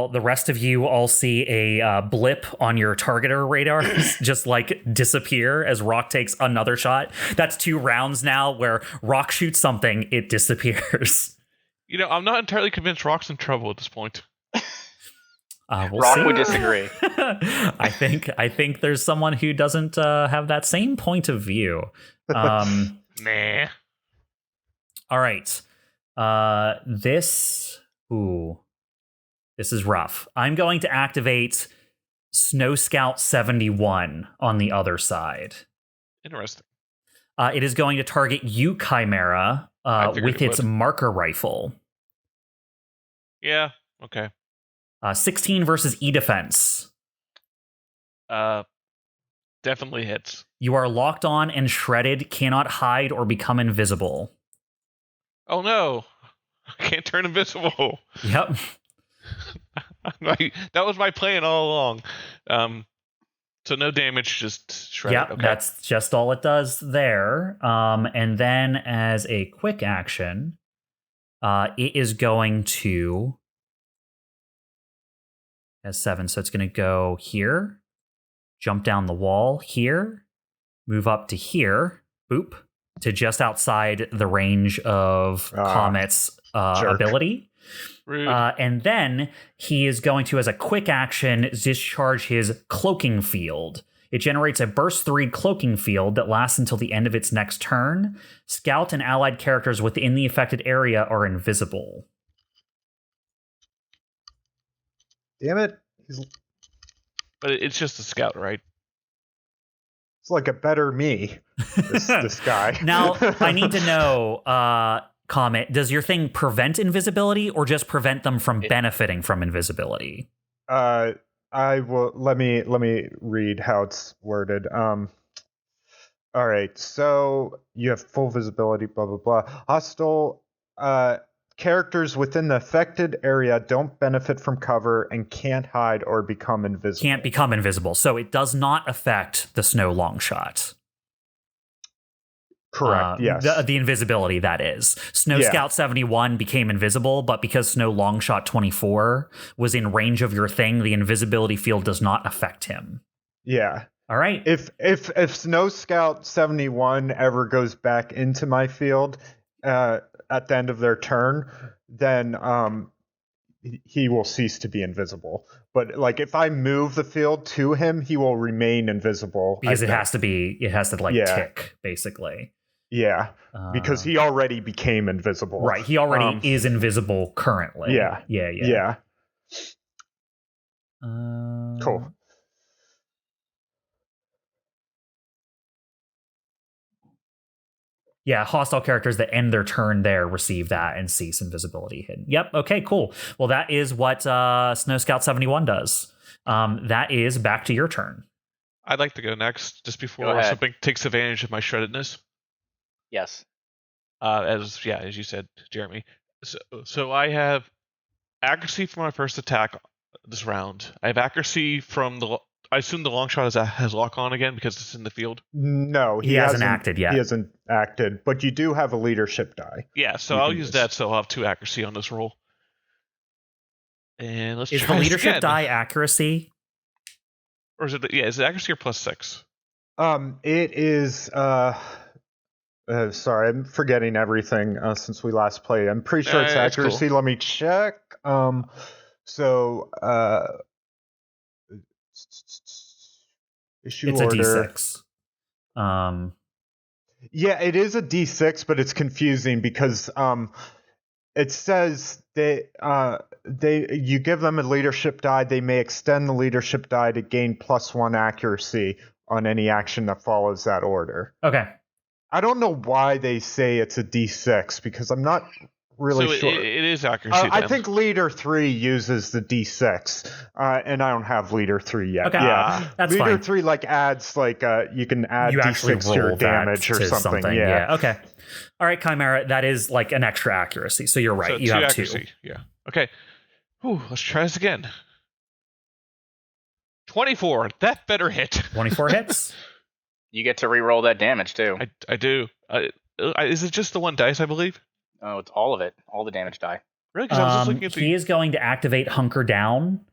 the rest of you all see a blip on your targeter radars just like disappear as Rock takes another shot. That's 2 rounds now where Rock shoots something, it disappears. You know, I'm not entirely convinced Rock's in trouble at this point. We'll Rock see. would disagree. I think there's someone who doesn't have that same point of view. Nah. All right. This is rough. I'm going to activate Snow Scout 71 on the other side. Interesting. It is going to target you, Chimera, with its marker rifle. Yeah. Okay. 16 versus E-Defense. Definitely hits. You are locked on and shredded, cannot hide or become invisible. Oh no. I can't turn invisible. Yep. That was my plan all along. So no damage, just shredded. Yep, okay. That's just all it does there. And then as a quick action, it is going to... Has 7, so it's going to go here, jump down the wall here, move up to here, boop, to just outside the range of Comet's ability. Rude. And then he is going to, as a quick action, discharge his cloaking field. It generates a burst 3 cloaking field that lasts until the end of its next turn. Scout and allied characters within the affected area are invisible. Damn it. But it's just a scout, right? It's like a better me, this guy. Now, I need to know, Comet, does your thing prevent invisibility or just prevent them from benefiting from invisibility? I will let me read how it's worded. All right, so you have full visibility, blah blah blah. Hostile characters within the affected area don't benefit from cover and can't hide or become invisible. Can't become invisible, so it does not affect the snow long shot. Correct, yes. The invisibility, that is. Snow Scout 71 became invisible, but because Snow Longshot 24 was in range of your thing, the invisibility field does not affect him. Yeah. All right. If Snow Scout 71 ever goes back into my field at the end of their turn, then he will cease to be invisible. But like if I move the field to him, he will remain invisible. Because it has to tick, basically. Yeah, because he already became invisible. Right, he already is invisible currently. Yeah. Cool. Yeah, hostile characters that end their turn there receive that and cease invisibility hidden. Yep, okay, cool. Well, that is what Snow Scout 71 does. That is back to your turn. I'd like to go next, just before something takes advantage of my shreddedness. Yes. As you said, Jeremy. So I have accuracy for my first attack this round. I have accuracy from I assume the long shot has lock on again because it's in the field. No, he hasn't acted yet. He hasn't acted, but you do have a leadership die. Yeah, so I'll use that. So I'll have 2 accuracy on this roll. And let's. Is the leadership die accuracy? Or is it? Yeah, is it accuracy or +6? It is. Sorry, I'm forgetting everything since we last played. I'm pretty sure it's accuracy. Cool. Let me check. Issue it's order. A D6. Yeah, it is a D6, but it's confusing because it says you give them a leadership die. They may extend the leadership die to gain +1 accuracy on any action that follows that order. Okay. I don't know why they say it's a D6 because I'm not really sure. It is accuracy. I think Leader 3 uses the D6, and I don't have Leader 3 yet. Okay, yeah, that's Leader fine. 3 adds you can add D6 to your damage or something. Yeah. Okay. All right, Chimera, that is like an extra accuracy. So you're right. So you have accuracy. 2. Yeah. Okay. Whew, let's try this again. 24. That better hit. 24 hits. You get to re-roll that damage too. I do. Is it just the 1 dice, I believe? Oh, it's all of it. All the damage die. Really? Because I was just looking at he is going to activate Hunker Down.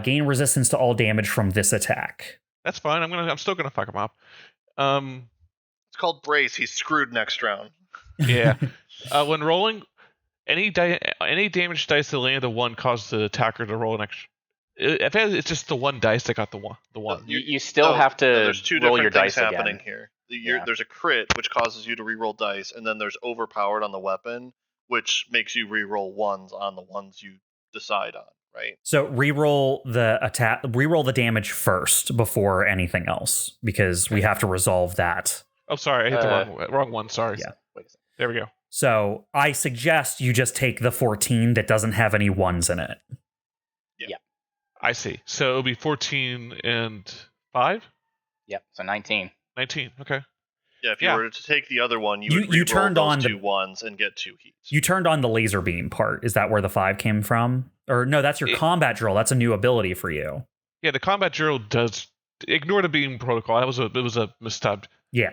Gain resistance to all damage from this attack. That's fine. I'm still gonna fuck him up. It's called Brace. He's screwed next round. Yeah. When rolling, any damage dice that land a 1 causes the attacker to roll an extra. It's just the 1 dice that got the one. You still have to there's 2 roll different your things dice happening again. here. There's a crit, which causes you to reroll dice, and then there's overpowered on the weapon, which makes you reroll 1s on the ones you decide on, right? So reroll the damage first before anything else, because we have to resolve that. Oh, sorry, I hit the wrong one. Sorry. Yeah. There we go. So I suggest you just take the 14 that doesn't have any 1s in it. Yeah. I see. So it'll be 14 and 5? Yep, so 19. 19, okay. Yeah, if you were to take the other one, you turned on 2 1s and get 2 heats. You turned on the laser beam part. Is that where the 5 came from? Or no, that's your combat drill. That's a new ability for you. Yeah, the combat drill does ignore the beam protocol. It was a misstep. Yeah.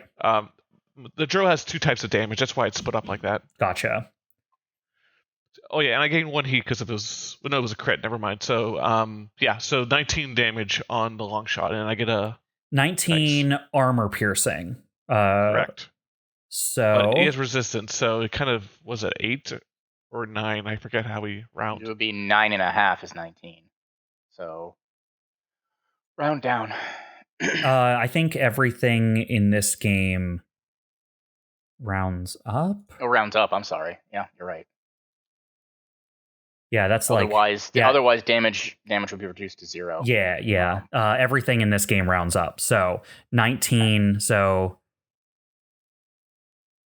The drill has 2 types of damage. That's why it's split up like that. Gotcha. Oh yeah, and I gained 1 heat because it was a crit. Never mind. So so 19 damage on the long shot, and I get a 19 armor piercing. Correct. So but he has resistance, so it kind of was at 8 or 9. I forget how we round. It would be 9.5 is 19. So round down. I think everything in this game rounds up. Oh, rounds up. I'm sorry. Yeah, you're right. Yeah, that's Otherwise, yeah. otherwise damage would be reduced to 0. Yeah. Everything in this game rounds up. So 19. So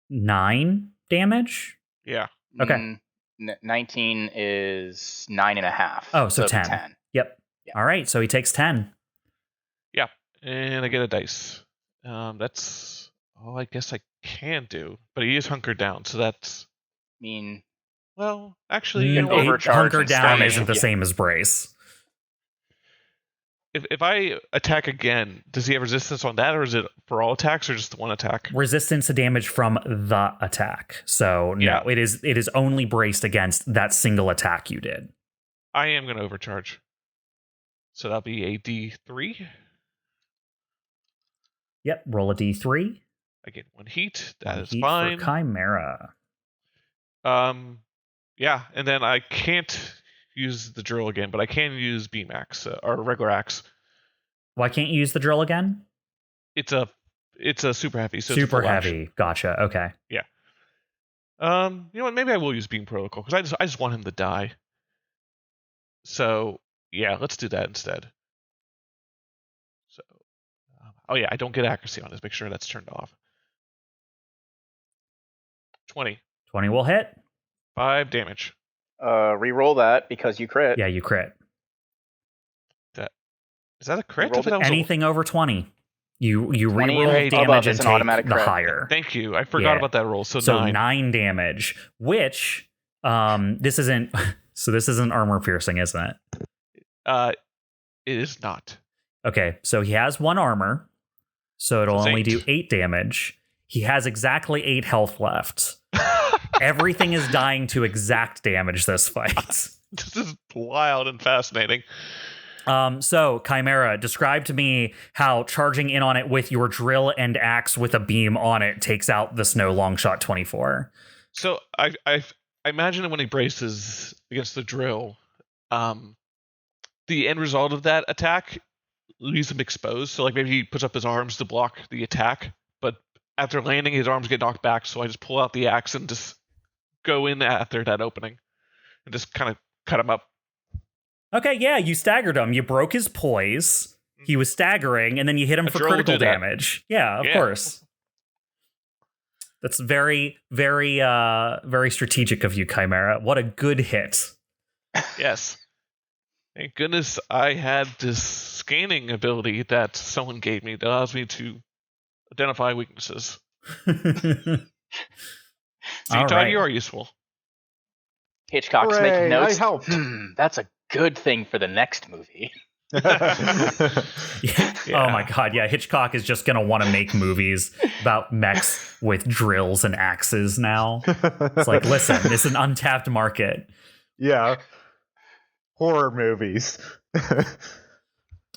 9 damage. Yeah. Okay. 19 is 9.5. Oh, so 10. Yep. Yeah. All right. So he takes 10. Yeah. And I get a dice. That's all I guess I can do. But he is hunkered down, so that's. I mean, Well, actually, You can overcharge hunker and down stun. isn't the Yeah. same as brace. if I attack again, does he have resistance on that, or is it for all attacks, or just the one attack? Resistance to damage from the attack. So no, Yeah. it is only braced against that single attack you did. I am going to overcharge. So that'll be a D3. Yep. Roll a d3. I get 1 heat. That is Heat fine. for Chimera. Yeah, and then I can't use the drill again, but I can use beam axe or regular axe. Why can't you use the drill again? It's a super heavy. So it's a Super full action. heavy. Gotcha. Okay. You know what? Maybe I will use beam protocol because I just want him to die. So yeah, let's do that instead. So, oh yeah, I don't get accuracy on this. Make sure that's turned off. 20. 20 will hit. 5 damage. Reroll that because you crit. Yeah, you crit. Is that a crit? rolled I thought that was a- Anything over 20. You 20 reroll and damage above and is an take automatic the crit. higher. Thank you. I forgot Yeah. about that roll. So, So 9. 9 damage, which this isn't so this isn't armor piercing, isn't it? It is not. Okay, so he has 1 armor, so it'll So it's only 8. do 8 damage. He has exactly 8 health left. Everything is dying to exact damage this fight. This is wild and fascinating. So Chimera, describe to me how charging in on it with your drill and axe with a beam on it takes out the Snow Longshot 24. So I imagine when he braces against the drill, the end result of that attack leaves him exposed. So like maybe he puts up his arms to block the attack, but after landing, his arms get knocked back. So I just pull out the axe and just go in after that opening and just kind of cut him up. Okay, yeah, you staggered him. You broke his poise. He was staggering, and then you hit him A for drill will critical do that. damage. Yeah, of Yeah. course. That's very, very, very strategic of you, Chimera. What a good hit. Yes. Thank goodness I had this scanning ability that someone gave me that allows me to identify weaknesses. See, All Todd, right. you are useful. Hitchcock's Hooray, making notes. I helped. That's a good thing for the next movie. Oh my god, yeah, Hitchcock is just going to want to make movies about mechs with drills and axes now. It's like, listen, it's an untapped market. Yeah. Horror movies.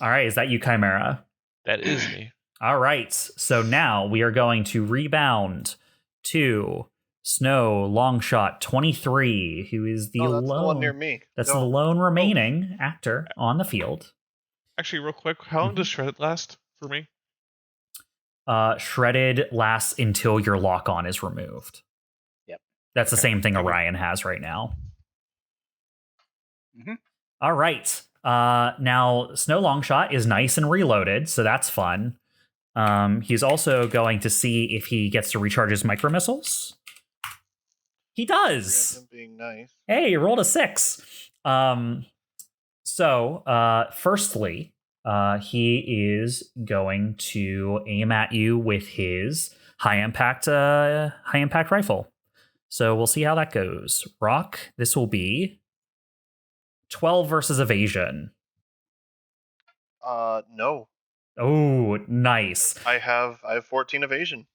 All right, is that you, Chimera? That is me. All right, so now we are going to rebound to Snow Longshot 23, who is the Oh, that's lone. the one near me. That's No. the lone remaining actor on the field. Actually, real quick, how long does Shredded last for me? Shredded lasts until your lock on is removed. Yep. That's the Okay. same thing Okay. Orion has right now. Mhm. All right. Now, Snow Longshot is nice and reloaded, so that's fun. He's also going to see if he gets to recharge his micro missiles. He does. Random being nice. Hey, you rolled a 6. Firstly, he is going to aim at you with his high impact rifle. So we'll see how that goes. Rock, this will be 12 versus evasion. No. Oh, nice. I have 14 evasion.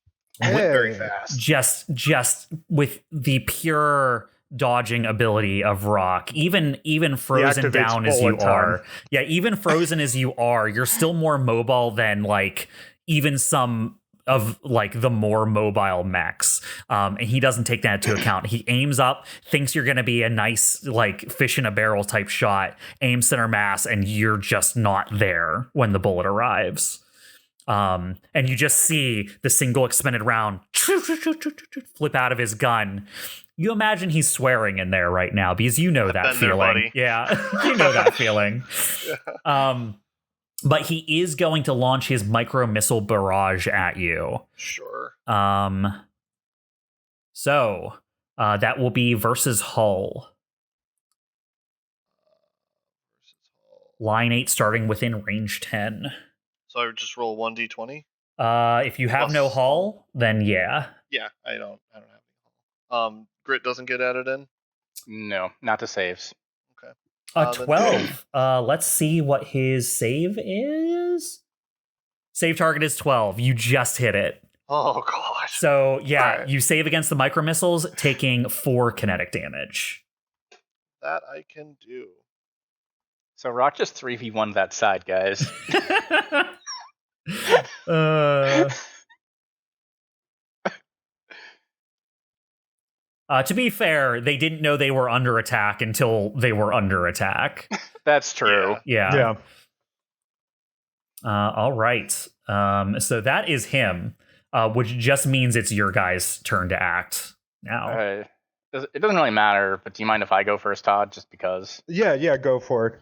Hey. Very fast. Just with the pure dodging ability of Rock, even frozen activates down as you bullet are. time. Yeah, even frozen as you are, you're still more mobile than like even some of like the more mobile mechs. And he doesn't take that into account. He aims up, thinks you're going to be a nice like fish in a barrel type shot, aims center mass, and you're just not there when the bullet arrives. And you just see the single expended round flip out of his gun. You imagine he's swearing in there right now because you know that been there, feeling. buddy. Yeah, you know that feeling. But he is going to launch his micro missile barrage at you. Sure. So that will be versus Hull. Line 8 starting within range 10. So I would just roll 1d20? If you have Plus no Hull, then yeah. Yeah, I don't have any Hull. Grit doesn't get added in? No, not the saves. Okay. 12. Let's see what his save is. Save target is 12. You just hit it. Oh, God. So, yeah, Right. you save against the micro missiles, taking 4 kinetic damage. That I can do. So Rock just 3v1 that side, guys. To be fair, they didn't know they were under attack until they were under attack. That's true. Yeah. All right. So that is him, which just means it's your guys' turn to act now. It doesn't really matter, but do you mind if I go first, Todd, just because? Yeah, go for it.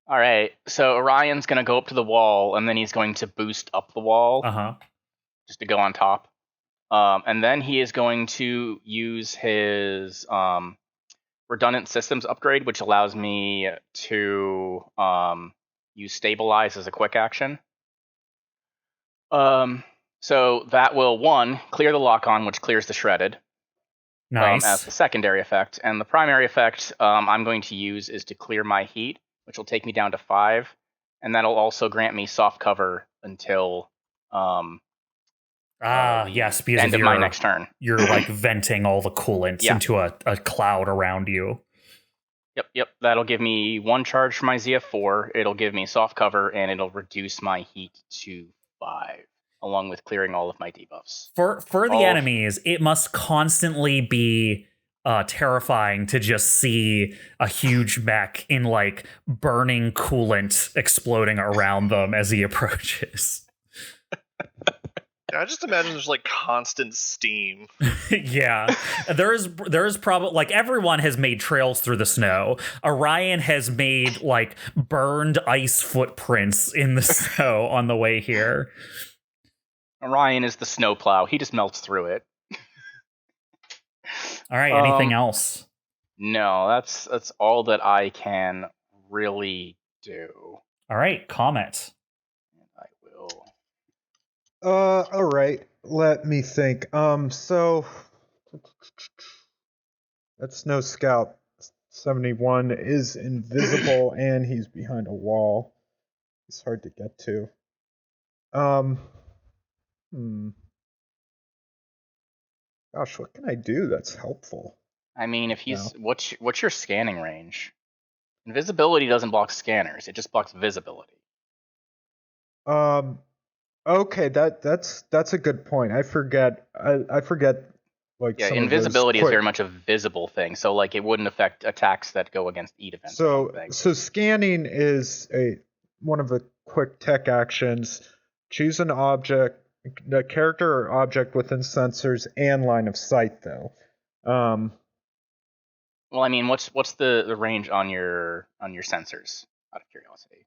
All right, so Orion's going to go up to the wall, and then he's going to boost up the wall just to go on top. And then he is going to use his redundant systems upgrade, which allows me to use stabilize as a quick action. So that will, 1, clear the lock-on, which clears the shredded. Nice. As the secondary effect. And the primary effect I'm going to use is to clear my heat, which will take me down to 5. And that'll also grant me soft cover until yes, because end of my next turn. You're like venting all the coolants into a cloud around you. Yep. That'll give me 1 charge for my ZF4. It'll give me soft cover, and it'll reduce my heat to 5, along with clearing all of my debuffs. For the enemies, it must constantly be terrifying to just see a huge mech in like burning coolant exploding around them as he approaches. Yeah, I just imagine there's like constant steam. Yeah, there's probably like everyone has made trails through the snow. Orion has made like burned ice footprints in the snow on the way here. Orion is the snowplow. He just melts through it. All right, anything else? No, that's all that I can really do. All right, COMET. I will. All right. Let me think. So that Snow Scout 71 is invisible and he's behind a wall. It's hard to get to. Gosh, what can I do that's helpful? I mean, if he's what's your scanning range? Invisibility doesn't block scanners; it just blocks visibility. Okay, that's a good point. I forget. I forget. Like invisibility is very much a visible thing, so like it wouldn't affect attacks that go against E defense. So scanning is one of the quick tech actions. Choose an object, the character or object within sensors and line of sight, though. Well, I mean, what's the range on your sensors? Out of curiosity.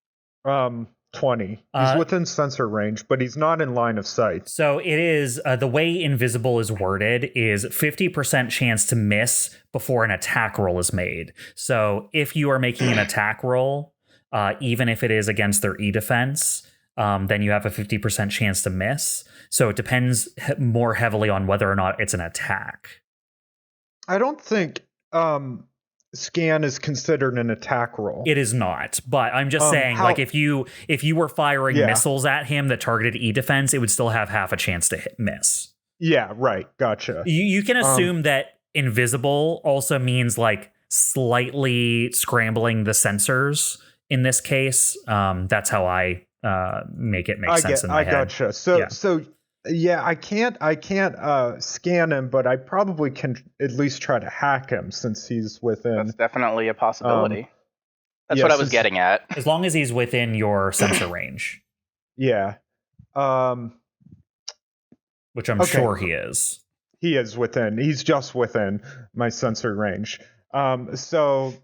20. He's within sensor range, but he's not in line of sight. So it is the way invisible is worded is 50% chance to miss before an attack roll is made. So if you are making an attack roll, even if it is against their E defense, then you have a 50% chance to miss. So it depends more heavily on whether or not it's an attack. I don't think scan is considered an attack roll. It is not, but I'm just saying, like if you were firing missiles at him that targeted E defense, it would still have half a chance to miss. Yeah, right. Gotcha. You can assume that invisible also means like slightly scrambling the sensors in this case. That's how I make it make sense in my head. Gotcha. So I can't scan him, but I probably can at least try to hack him since he's within. That's definitely a possibility. That's what I was getting at. As long as he's within your sensor range. Yeah. Which I'm Okay. sure he is. He is within. He's just within my sensor range. So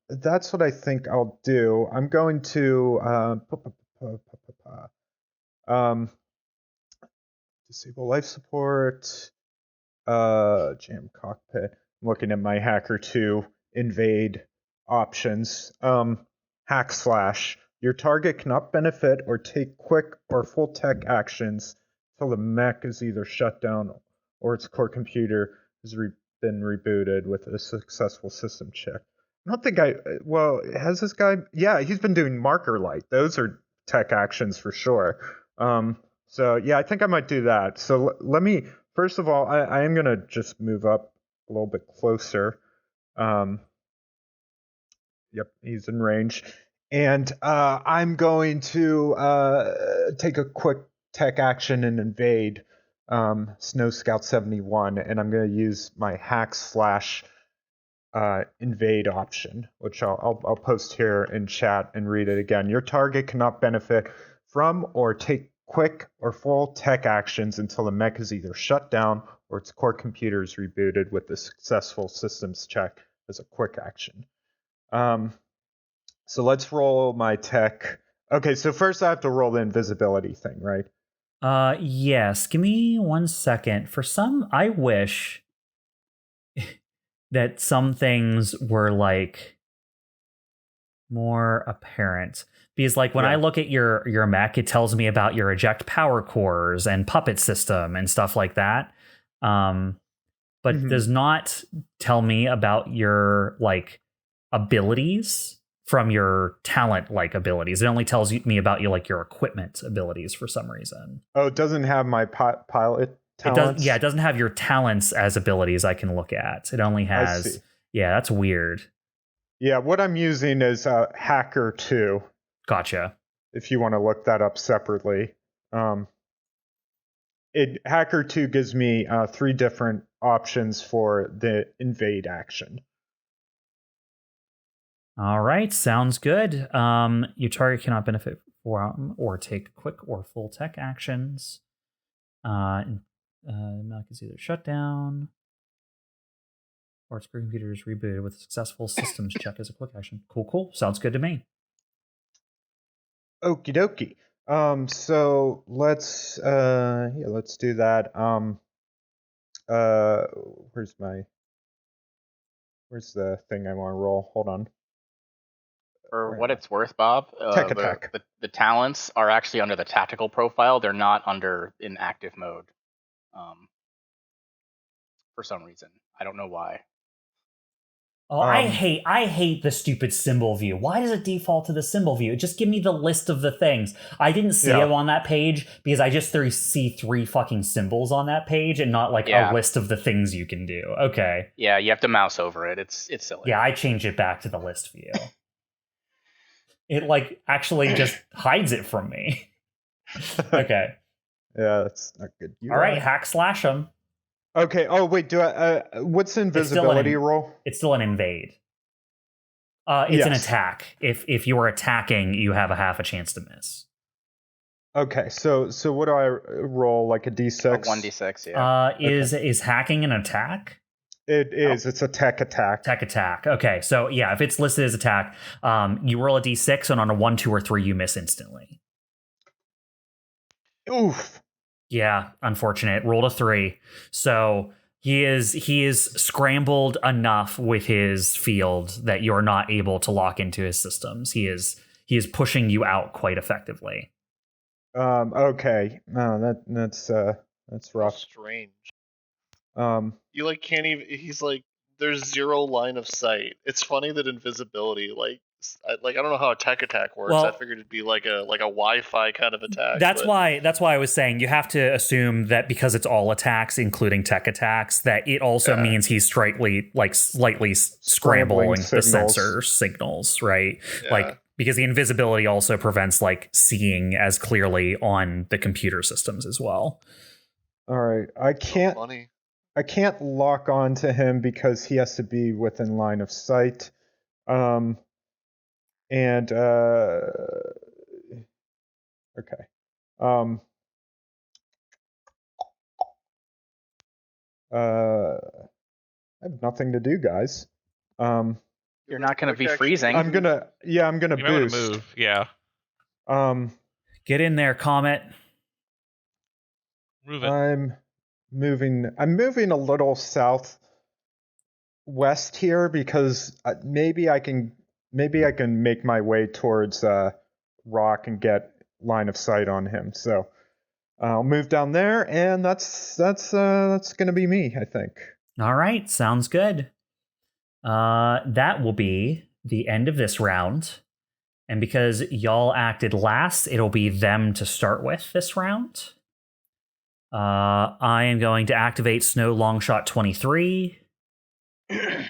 that's what I think I'll do. I'm going to disable life support. Jam cockpit. I'm looking at my Hacker 2 invade options. Hack slash. Your target cannot benefit or take quick or full tech actions until the mech is either shut down or its core computer has been rebooted with a successful system check. I don't think well, has this guy? Yeah, he's been doing marker light. Those are tech actions for sure. So yeah, I think I might do that. So let me, first of all, I am going to just move up a little bit closer. Yep, he's in range. And I'm going to take a quick tech action and invade Snow Scout 71, and I'm going to use my hack slash invade option, which I'll post here in chat and read it again. Your target cannot benefit from or take quick or full tech actions until the mech is either shut down or its core computer is rebooted with a successful systems check as a quick action. So let's roll my tech. Okay, so first I have to roll the invisibility thing, right? Yes. Give me 1 second. I wish that some things were like more apparent. Because like when I look at your mech, it tells me about your eject power cores and puppet system and stuff like that. But does not tell me about your like abilities from your talent like abilities. It only tells me about your equipment abilities for some reason. Oh, it doesn't have my pilot talents? It doesn't have your talents as abilities I can look at. It only has. Yeah, that's weird. Yeah, what I'm using is Hacker 2. Gotcha. If you want to look that up separately. Hacker 2 gives me 3 different options for the invade action. All right, sounds good. Your target cannot benefit from or take quick or full tech actions. Mech is either shut down or its computer is rebooted with a successful systems check as a quick action. Cool. Sounds good to me. Okie dokie. So let's do that. Where's the thing I want to roll? Hold on. For what it's worth, Bob, Tech attack. The talents are actually under the tactical profile. They're not in active mode. For some reason, I don't know why. Oh, I hate the stupid symbol view. Why does it default to the symbol view? Just give me the list of the things. I didn't see them on that page because I just see 3 fucking symbols on that page and not like a list of the things you can do. Okay. Yeah, you have to mouse over it. It's silly. Yeah, I changed it back to the list view. It like actually just hides it from me. Okay. Yeah, that's not good. All right, hack slash them. Okay. Oh wait, what's the invisibility roll? It's still an invade. It's an attack. If you are attacking, you have a half a chance to miss. Okay, so what do I roll? Like a d6? A 1d6, yeah. Is hacking an attack? It is. It's a tech attack. Tech attack. Okay, so yeah, if it's listed as attack, you roll a d6, and on a 1, 2, or 3, you miss instantly. Oof. Yeah, unfortunate. Rolled a 3. So he is scrambled enough with his field that you're not able to lock into his systems. He is pushing you out quite effectively. Okay. No, that's rough. Strange. You like can't even. He's like, there's 0 line of sight. It's funny that invisibility, I don't know how a tech attack works. Well, I figured it'd be like a Wi-Fi kind of attack. That's why I was saying you have to assume that because it's all attacks, including tech attacks, that it also means he's slightly scrambling the sensor signals, right? Yeah. Like because the invisibility also prevents like seeing as clearly on the computer systems as well. All right, I can't lock on to him because he has to be within line of sight. Okay. I have nothing to do, guys. You're not going to be Quick action. freezing. I'm gonna You might want to boost. move. Yeah. Get in there, Comet. Move it. I'm moving a little south west here because maybe I can make my way towards Rock and get line of sight on him. So I'll move down there, and that's gonna be me, I think. All right, sounds good. That will be the end of this round. And because y'all acted last, it'll be them to start with this round. I am going to activate Snow Longshot 23. Let's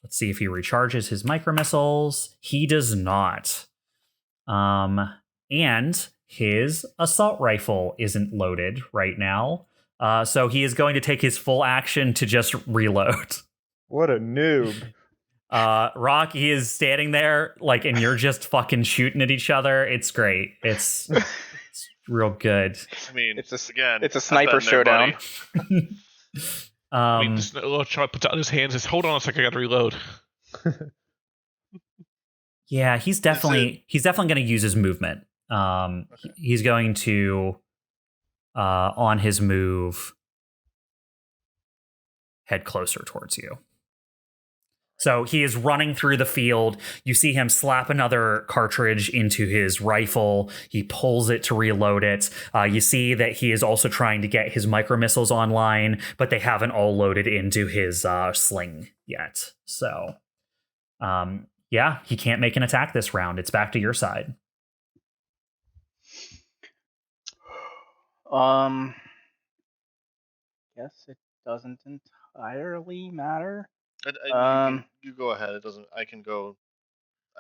see if he recharges his micro missiles. He does not. And his assault rifle isn't loaded right now. So he is going to take his full action to just reload. What a noob. Rock, he is standing there, like, and you're just fucking shooting at each other. It's great. It's real good. I mean, It's a I've sniper been there, buddy. showdown. I mean, just puts out his hands. Just hold on a second. I got to reload. Yeah, he's definitely going to use his movement. He's going to, on his move, head closer towards you. So he is running through the field. You see him slap another cartridge into his rifle. He pulls it to reload it. You see that he is also trying to get his micro missiles online, but they haven't all loaded into his sling yet. So, yeah, he can't make an attack this round. It's back to your side. Guess it doesn't entirely matter. You go ahead. It doesn't. I can go.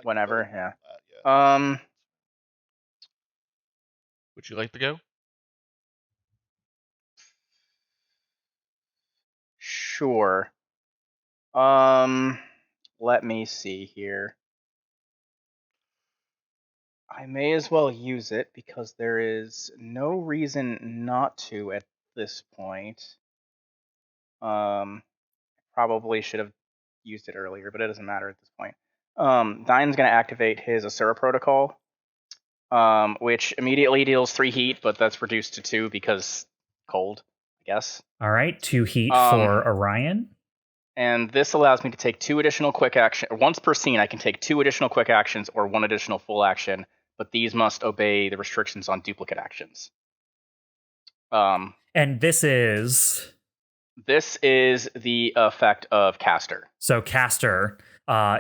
Whenever, yeah. Would you like to go? Sure. Let me see here. I may as well use it because there is no reason not to at this point. Probably should have used it earlier, but it doesn't matter at this point. Dyne's going to activate his Asura protocol, which immediately deals 3 heat, but that's reduced to 2 because cold, I guess. All right, 2 heat for Orion. And this allows me to take 2 additional quick action. Once per scene, I can take 2 additional quick actions or 1 additional full action, but these must obey the restrictions on duplicate actions. And this is the effect of Caster. So Caster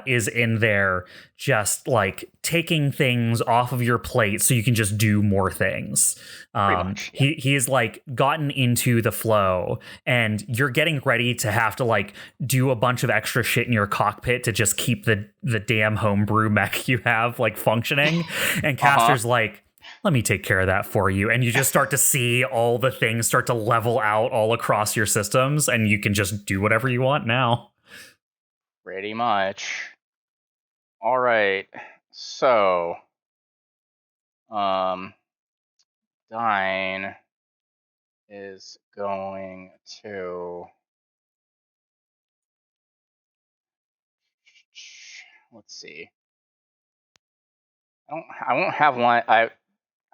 is in there just like taking things off of your plate so you can just do more things. Pretty much, yeah. He is like gotten into the flow, and you're getting ready to have to like do a bunch of extra shit in your cockpit to just keep the damn homebrew mech you have like functioning. And Caster's like, let me take care of that for you. And you just start to see all the things start to level out all across your systems, and you can just do whatever you want now. Pretty much. All right. So, Dyne is going to... Let's see. I won't have one...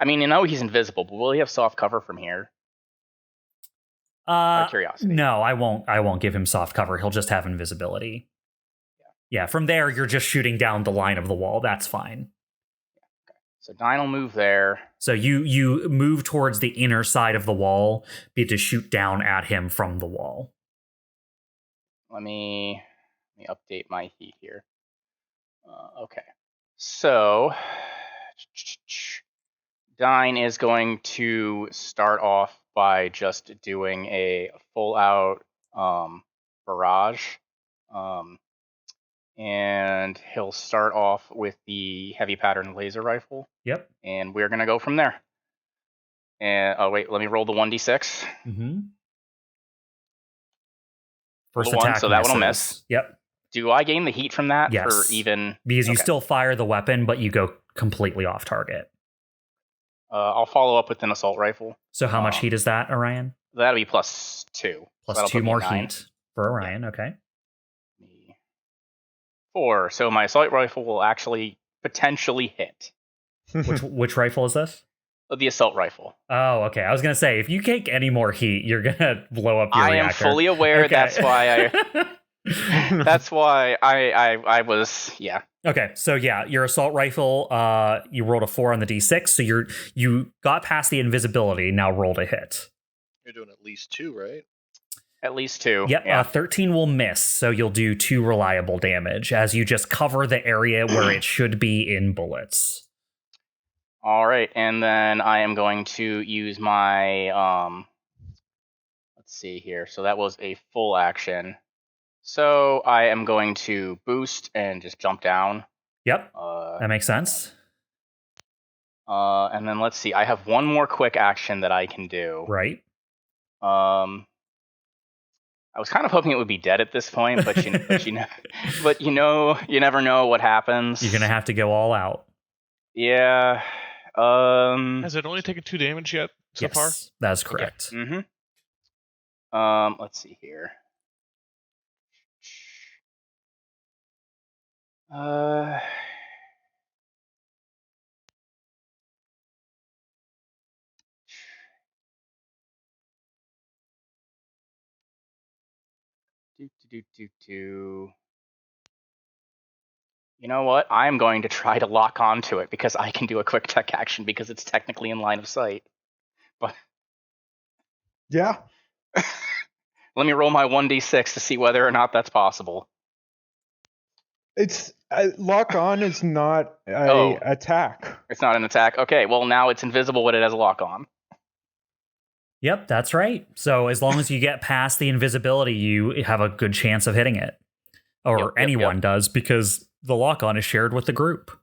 I mean, you know he's invisible, but will he have soft cover from here? Out of curiosity. No, I won't give him soft cover. He'll just have invisibility. Yeah, from there, you're just shooting down the line of the wall. That's fine. Okay. So Dyne will move there. So you move towards the inner side of the wall, be to shoot down at him from the wall. Let me update my heat here. Okay. So Dyne is going to start off by just doing a full-out barrage. And he'll start off with the heavy pattern laser rifle. Yep. And we're going to go from there. And wait, let me roll the 1d6. Mm-hmm. First One, attack so that misses. one will miss. Yep. Do I gain the heat from that? Yes. For even... Because you Okay. still fire the weapon, but you go completely off target. I'll follow up with an assault rifle. So how much heat is that, Orion? That'll be +2. Plus 2 more heat for Orion. Yeah. Okay. 4. So my assault rifle will actually potentially hit. Which rifle is this? The assault rifle. Oh, okay. I was gonna say, if you take any more heat, you're gonna blow up your reactor. I am fully aware. Okay. That's why I. That's why I was. Yeah. Okay, so yeah, your assault rifle. You rolled a 4 on the d6, so you got past the invisibility. Now roll to hit. You're doing at least 2, right? At least 2. Yep. Yeah. 13 will miss, so you'll do 2 reliable damage as you just cover the area where it should be in bullets. All right, and then I am going to use my let's see here. So that was a full action. So I am going to boost and just jump down. Yep, that makes sense. And then let's see. I have one more quick action that I can do. Right. I was kind of hoping it would be dead at this point, but you never know what happens. You're gonna have to go all out. Yeah. Has it only taken 2 damage yet so far? That's correct. Okay. Mm-hmm. Let's see here. You know what? I'm going to try to lock onto it because I can do a quick tech action because it's technically in line of sight. But Yeah. let me roll my 1d6 to see whether or not that's possible. It's lock on is not a attack. It's not an attack. Okay, well now it's invisible when it has a lock on. Yep, that's right. So as long as you get past the invisibility, you have a good chance of hitting it. Or anyone does, because the lock-on is shared with the group.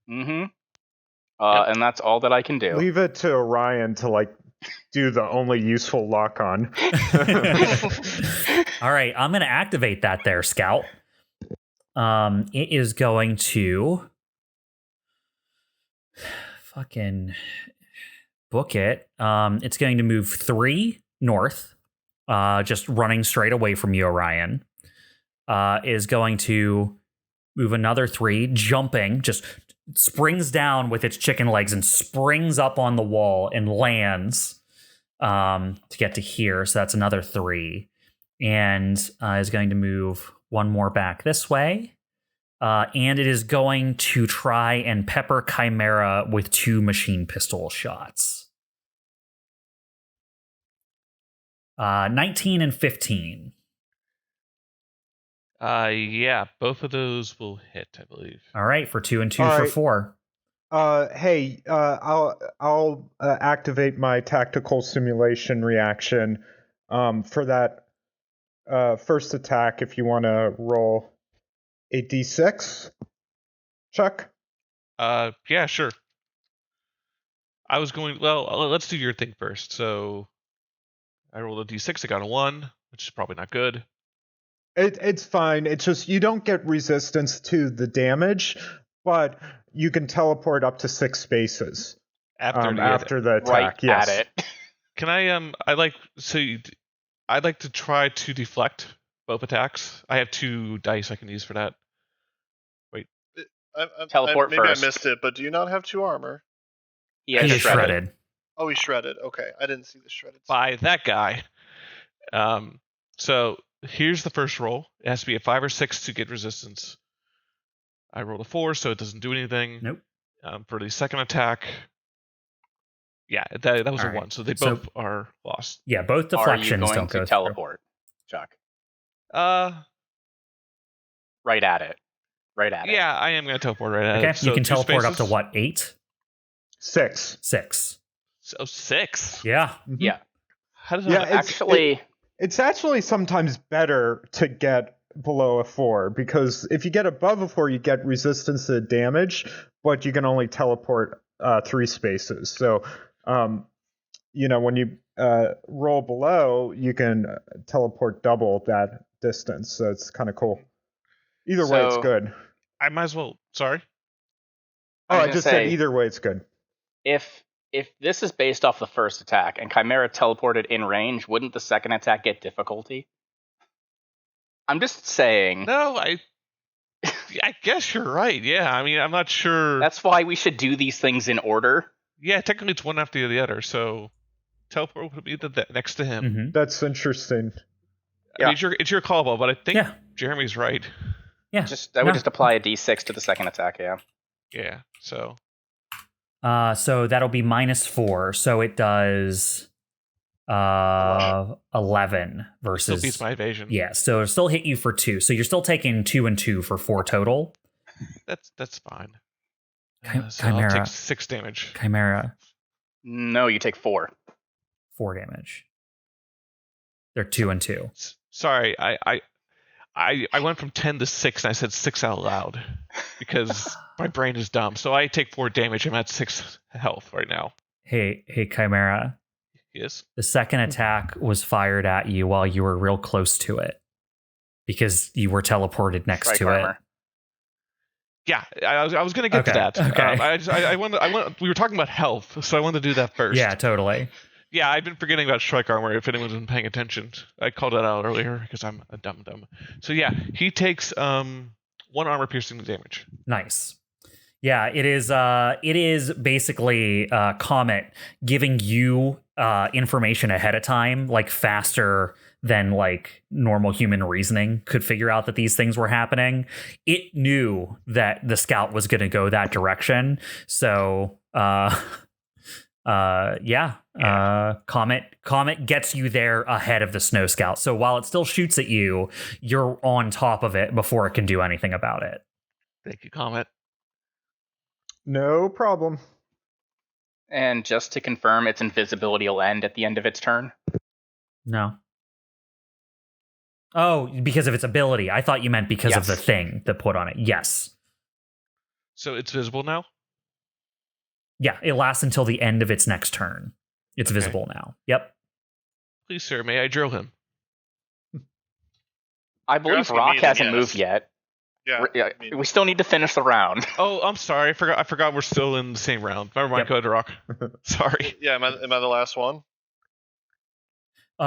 Mm-hmm. And that's all that I can do. Leave it to Orion to do the only useful lock-on. All right, I'm going to activate that there, Scout. It is going to fucking book it. It's going to move 3 north, just running straight away from you, Orion. Is going to move another 3, jumping, just springs down with its chicken legs and springs up on the wall and lands to get to here. So that's another 3. And is going to move 1 more back this way. And it is going to try and pepper Chimera with 2 machine pistol shots. 19 and 15. Yeah, both of those will hit, I believe. All right, for 2 and 2 All for right. 4. I'll activate my tactical simulation reaction for that first attack. If you want to roll a d6, Chuck. Yeah, sure. I was going. Well, let's do your thing first. So I rolled a d6. I got a 1, which is probably not good. It's fine. It's just you don't get resistance to the damage, but you can teleport up to 6 spaces after the attack. Right at it. Can I? I'd like to try to deflect both attacks. I have 2 dice I can use for that. Wait. Teleport maybe first. I missed it, but do you not have 2 armor? He is shredded. Oh, he's shredded. Okay, I didn't see the shredded. By that guy. So here's the first roll. It has to be a 5 or 6 to get resistance. I rolled a 4, so it doesn't do anything. Nope. For the second attack, yeah, that was All a right. 1, so they both are lost. Yeah, both Are you deflections going don't to go teleport, Chuck? Right at it. Yeah, I am going to teleport right at through. it. Okay, So you can 2 teleport up to spaces. what, 8? 6. 6. So 6. Yeah. Yeah. How does Yeah, that? It's actually sometimes better to get below a 4, because if you get above a 4, you get resistance to damage, but you can only teleport 3 spaces. So, when you roll below, you can teleport double that distance. So it's kind of cool. Either way, it's good. I might as well. Sorry. Oh, I was I gonna just say, said either way, it's good. If If this is based off the first attack and Chimera teleported in range, wouldn't the second attack get difficulty? I'm just saying. No, I guess you're right. Yeah, I mean, I'm not sure. That's why we should do these things in order. Yeah, technically it's one after the other, so teleport would be next to him. Mm-hmm. That's interesting. I mean, it's your call, Bob, but I think Yeah. Jeremy's right. Yeah. I would just apply a d6 to the second attack, yeah. Yeah, so. So that'll be -4. So it does 11 versus. Still beats my evasion. Yeah, so it'll still hit you for 2. So you're still taking 2 and 2 for 4 total. That's fine. So Chimera. I'll take 6 damage. Chimera, No, you take 4. 4 damage. They're 2 and 2. Sorry, I went from 10 to 6 and I said 6 out loud because my brain is dumb. So I take 4 damage. I'm at 6 health right now. Hey, Chimera. Yes. The second attack was fired at you while you were real close to it because you were teleported next Strike to armor. it. Yeah, I was going to get to that. Okay. I we were talking about health, so I wanted to do that first. Yeah, totally. Yeah, I've been forgetting about strike armor. If anyone's been paying attention, I called that out earlier because I'm a dumb. So yeah, he takes 1 armor piercing damage. Nice. Yeah, it is basically Comet giving you information ahead of time, like faster than like normal human reasoning could figure out that these things were happening. It knew that the scout was going to go that direction. So Comet gets you there ahead of the Snow Scout. So while it still shoots at you, you're on top of it before it can do anything about it. Thank you, Comet. No problem. And just to confirm, its invisibility will end at the end of its turn. No. Oh, because of its ability. I thought you meant because of Yes. the thing that put on it. Yes. So it's visible now? Yeah, it lasts until the end of its next turn. It's Okay. visible now. Yep. Please, sir, may I drill him? I believe asking me, Rock then hasn't yes. moved yet. Yeah. I mean, We still need to finish the round. Oh, I'm sorry. I forgot we're still in the same round. Never mind, Yep. go ahead, Rock. Sorry. yeah. Am I the last one? No,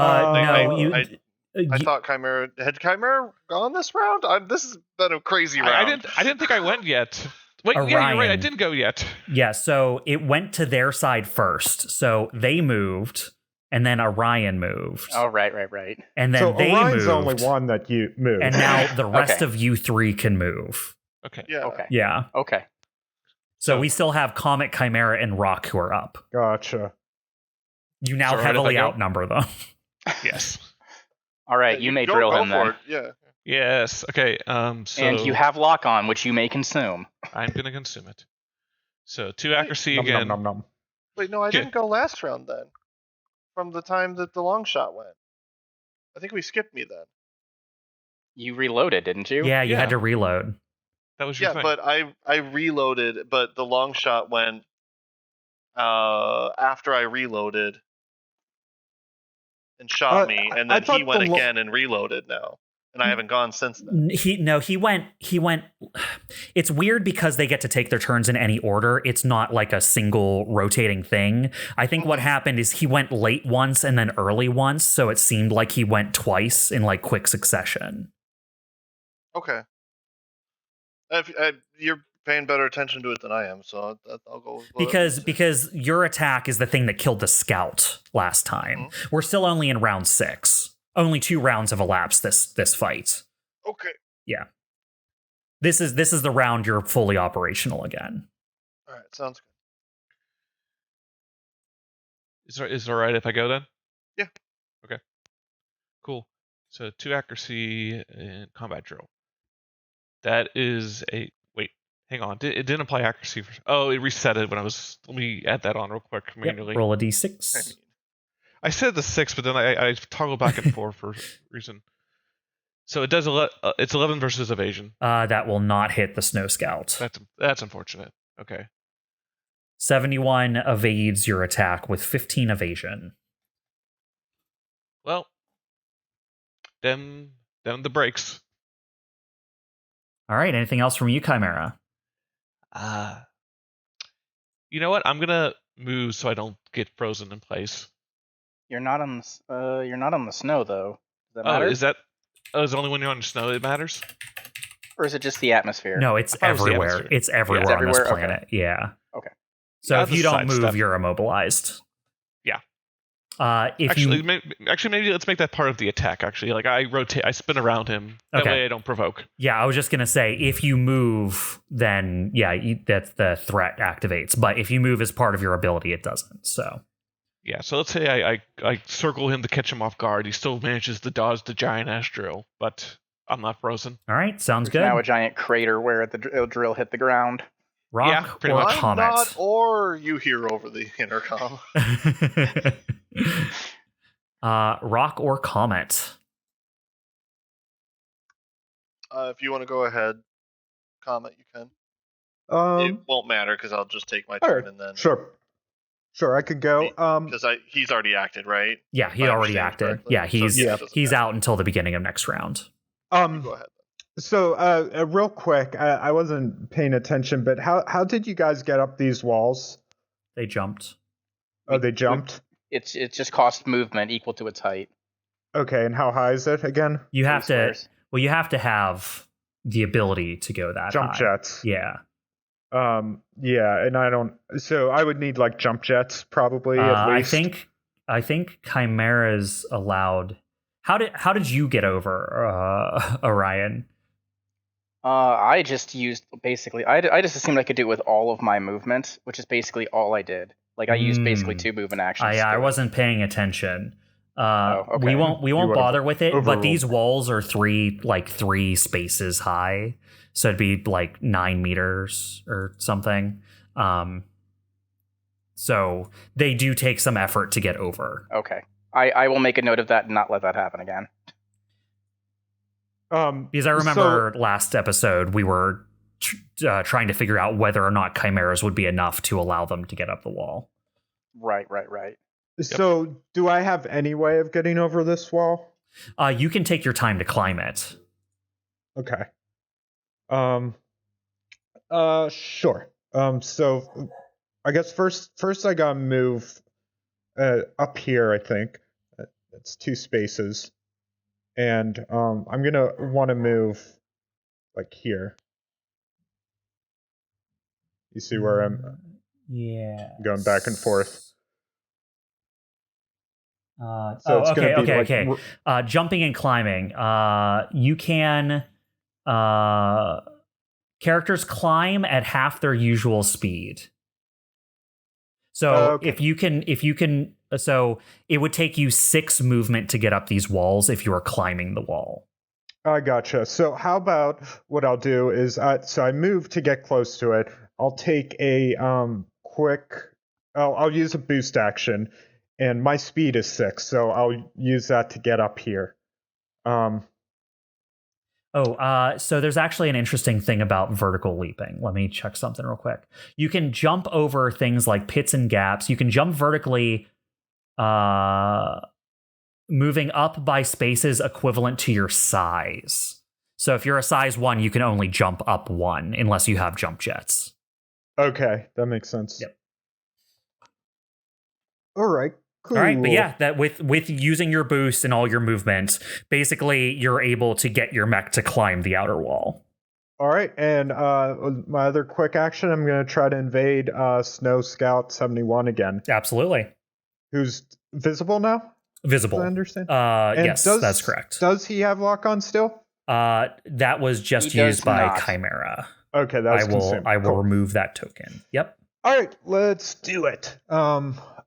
I thought Chimera had Chimera gone this round. This has been a crazy round. I didn't think I went yet. Wait, yeah, you're right. I Orion. didn't go yet. Yeah, so it went to their side first. So they moved, and then Orion moved. Oh, right. And then So they Orion's moved. the only one that you moved. And now the rest Okay. of you 3 can move. Okay. Yeah. Okay. Yeah. Okay. So we still have Comet, Chimera, and Rock who are up. Gotcha. You now So right, heavily if I go- outnumber them. Yes. All right, you may go, drill go him for then. it. Yeah. Yes. Okay. So And you have lock on, which you may consume. I'm gonna consume it. So 2 accuracy Nom, again. nom, nom, nom. Wait, no, I Okay. didn't go last round then. From the time that the long shot went, I think we skipped me then. You reloaded, didn't you? Yeah, you Yeah. had to reload. That was your Yeah, thing. but I reloaded, but the long shot went after I reloaded and shot me, and I then thought he went the lo- again and reloaded now, and I haven't gone since then. He went. It's weird because they get to take their turns in any order. It's not like a single rotating thing. I think what happened is he went late once and then early once, so it seemed like he went twice in like quick succession. Okay. You're paying better attention to it than I am, so I'll go with whatever. Because your attack is the thing that killed the scout last time. We're still only in round 6. Only 2 rounds have elapsed this fight. Okay. Yeah. This is the round you're fully operational again. All right. Sounds good. Is it all right if I go then? Yeah. Okay. Cool. So 2 accuracy and combat drill. That is a wait. Hang on. It didn't apply accuracy. It reset it when I was. Let me add that on real quick manually. Yep, roll a d6. I said the 6, but then I toggle back and forth for reason. So it does. It's 11 versus evasion. That will not hit the Snow Scout. That's unfortunate. Okay. 71 evades your attack with 15 evasion. Well, then the brakes. All right. Anything else from you, Chimera? You know what? I'm gonna move so I don't get frozen in place. You're not on the snow though. Does that Oh, matter? is that? Oh, is it only when you're on snow it matters? Or is it just the atmosphere? No, it's I thought it was the everywhere. atmosphere. It's everywhere It's on this everywhere? Okay. planet. Yeah. Okay. So Yeah, if you the don't side move, step. you're immobilized. Yeah. If Actually, you maybe let's make that part of the attack. Actually, like I spin around him. That Okay. way I don't provoke. yeah, I was just gonna say if you move, then yeah, that's the threat activates. But if you move as part of your ability, it doesn't. So Yeah. So let's say I circle him to catch him off guard. He still manages to dodge the giant Astro, but I'm not frozen. all right, sounds There's good. now a giant crater where the drill hit the ground. Rock Yeah, pretty or much. I'm comet? not, or you hear over the intercom. Rock or comet? If you want to go ahead, comment, you can. It Um, won't matter because I'll just take my all turn right, and then. sure, I could go. Because he's already acted, right? Yeah, he If I already understand acted. correctly. Yeah, So he's it doesn't he's matter. out until the beginning of next round. You go ahead. So, real quick, I wasn't paying attention, but how did you guys get up these walls? They jumped. Oh, they jumped. It's just cost movement equal to its height. Okay, and how high is it again? You have Three to. squares. Well, you have to have the ability to go that Jump high. jets. Yeah. Yeah, and I don't. So I would need like jump jets probably at I least. think Chimera's allowed. How did you get over Orion? I just used basically. I just assumed I could do it with all of my movement, which is basically all I did. Like I used basically 2 movement actions. I to do it. wasn't paying attention. Okay. We won't would've bother with it. But overruled these me. walls are three spaces high, so it'd be like 9 meters or something. So they do take some effort to get over. Okay. I will make a note of that and not let that happen again. Because I remember last episode we were trying to figure out whether or not chimeras would be enough to allow them to get up the wall. Right. So do I have any way of getting over this wall? You can take your time to climb it. Okay. Sure. So I guess first I gotta move up here, I think. That's 2 spaces. And I'm gonna want to move like here. You see where I'm going back and forth. So it's gonna be okay. Jumping and climbing. You can characters climb at half their usual speed. So if you can, so it would take you 6 movement to get up these walls if you were climbing the wall. I gotcha. So how about what I'll do is, so I move to get close to it. I'll take a I'll use a boost action, and my speed is 6, so I'll use that to get up here. So there's actually an interesting thing about vertical leaping. Let me check something real quick. You can jump over things like pits and gaps. You can jump vertically, moving up by spaces equivalent to your size. So if you're a size 1, you can only jump up 1 unless you have jump jets. Okay, that makes sense. Yep. All right. Cool. All right, but yeah, that with using your boost and all your movement, basically you're able to get your mech to climb the outer wall. All right, and my other quick action, I'm going to try to invade Snow Scout 71 again. Absolutely. Who's visible now? Visible. I understand. Yes, that's correct. Does he have lock on still? That was just He does used by not. Chimera. Okay, that's consumed. I will Cool. remove that token. Yep. All right, let's do it.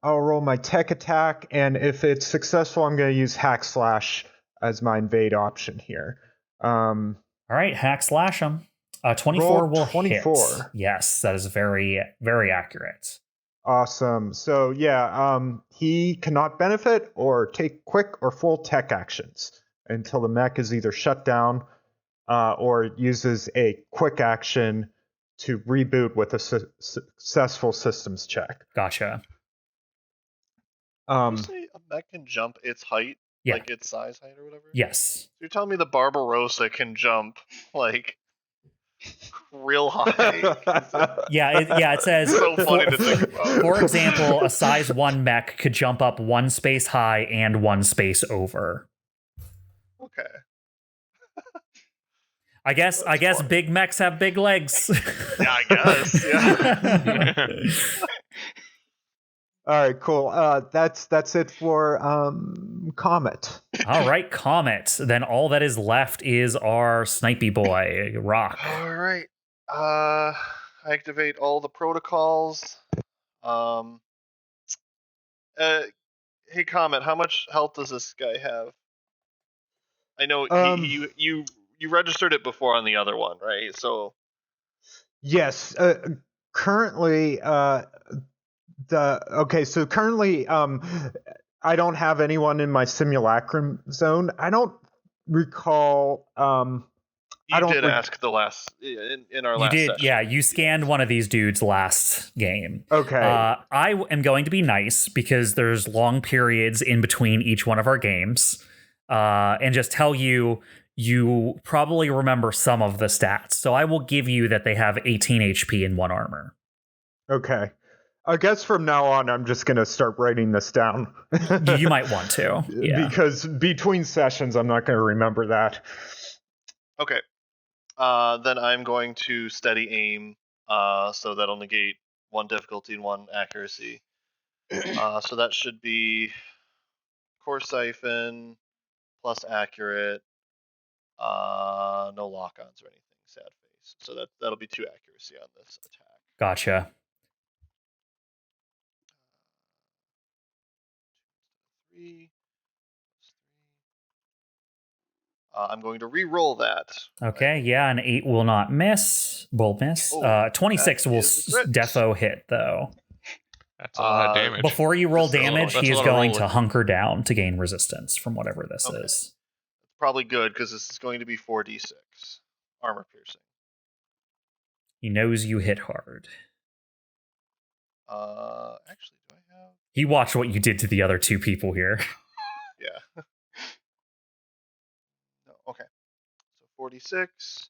I'll roll my tech attack, and if it's successful, I'm going to use Hack Slash as my invade option here. All right, hack slash him. 24 Roll will 24. hit. Yes, that is very, very accurate. Awesome. So yeah, he cannot benefit or take quick or full tech actions until the mech is either shut down or uses a quick action to reboot with a successful systems check. Gotcha. Did you say a mech can jump its height? Yeah. Like its size height or whatever? Yes. You're telling me the Barbarossa can jump like real high. It says, So funny to think about. for example, a size 1 mech could jump up 1 space high and 1 space over. Okay. I guess funny. big mechs have big legs. Yeah, I guess. Yeah. All right, cool. That's it for Comet. All right, Comet. Then all that is left is our snipey boy, Rock. All right. I activate all the protocols. Hey, Comet, how much health does this guy have? I know you registered it before on the other one, right? So Yes. Currently, currently, I don't have anyone in my simulacrum zone. I don't recall. you did ask the last in our last session. Yeah, you scanned one of these dudes last game. Okay. I am going to be nice because there's long periods in between each one of our games, and just tell you probably remember some of the stats. So I will give you that they have 18 HP and 1 armor. Okay. I guess from now on, I'm just going to start writing this down. You might want to. Yeah. Because between sessions, I'm not going to remember that. Okay. Then I'm going to steady aim, so that'll negate 1 difficulty and 1 accuracy. So that should be core siphon plus accurate, no lock-ons or anything. Sad face. So that'll be 2 accuracy on this attack. Gotcha. 3 plus 3. I'm going to re-roll that. Okay, yeah, an 8 will not miss. Will miss. 26 will defo hit, though. That's a lot of damage. Before you roll damage, he is going to rolling. hunker down to gain resistance from whatever this is. Probably good, because this is going to be 4d6 armor piercing. He knows you hit hard. Actually, do I have... He watched what you did to the other 2 people here. Yeah. No, okay. So 46.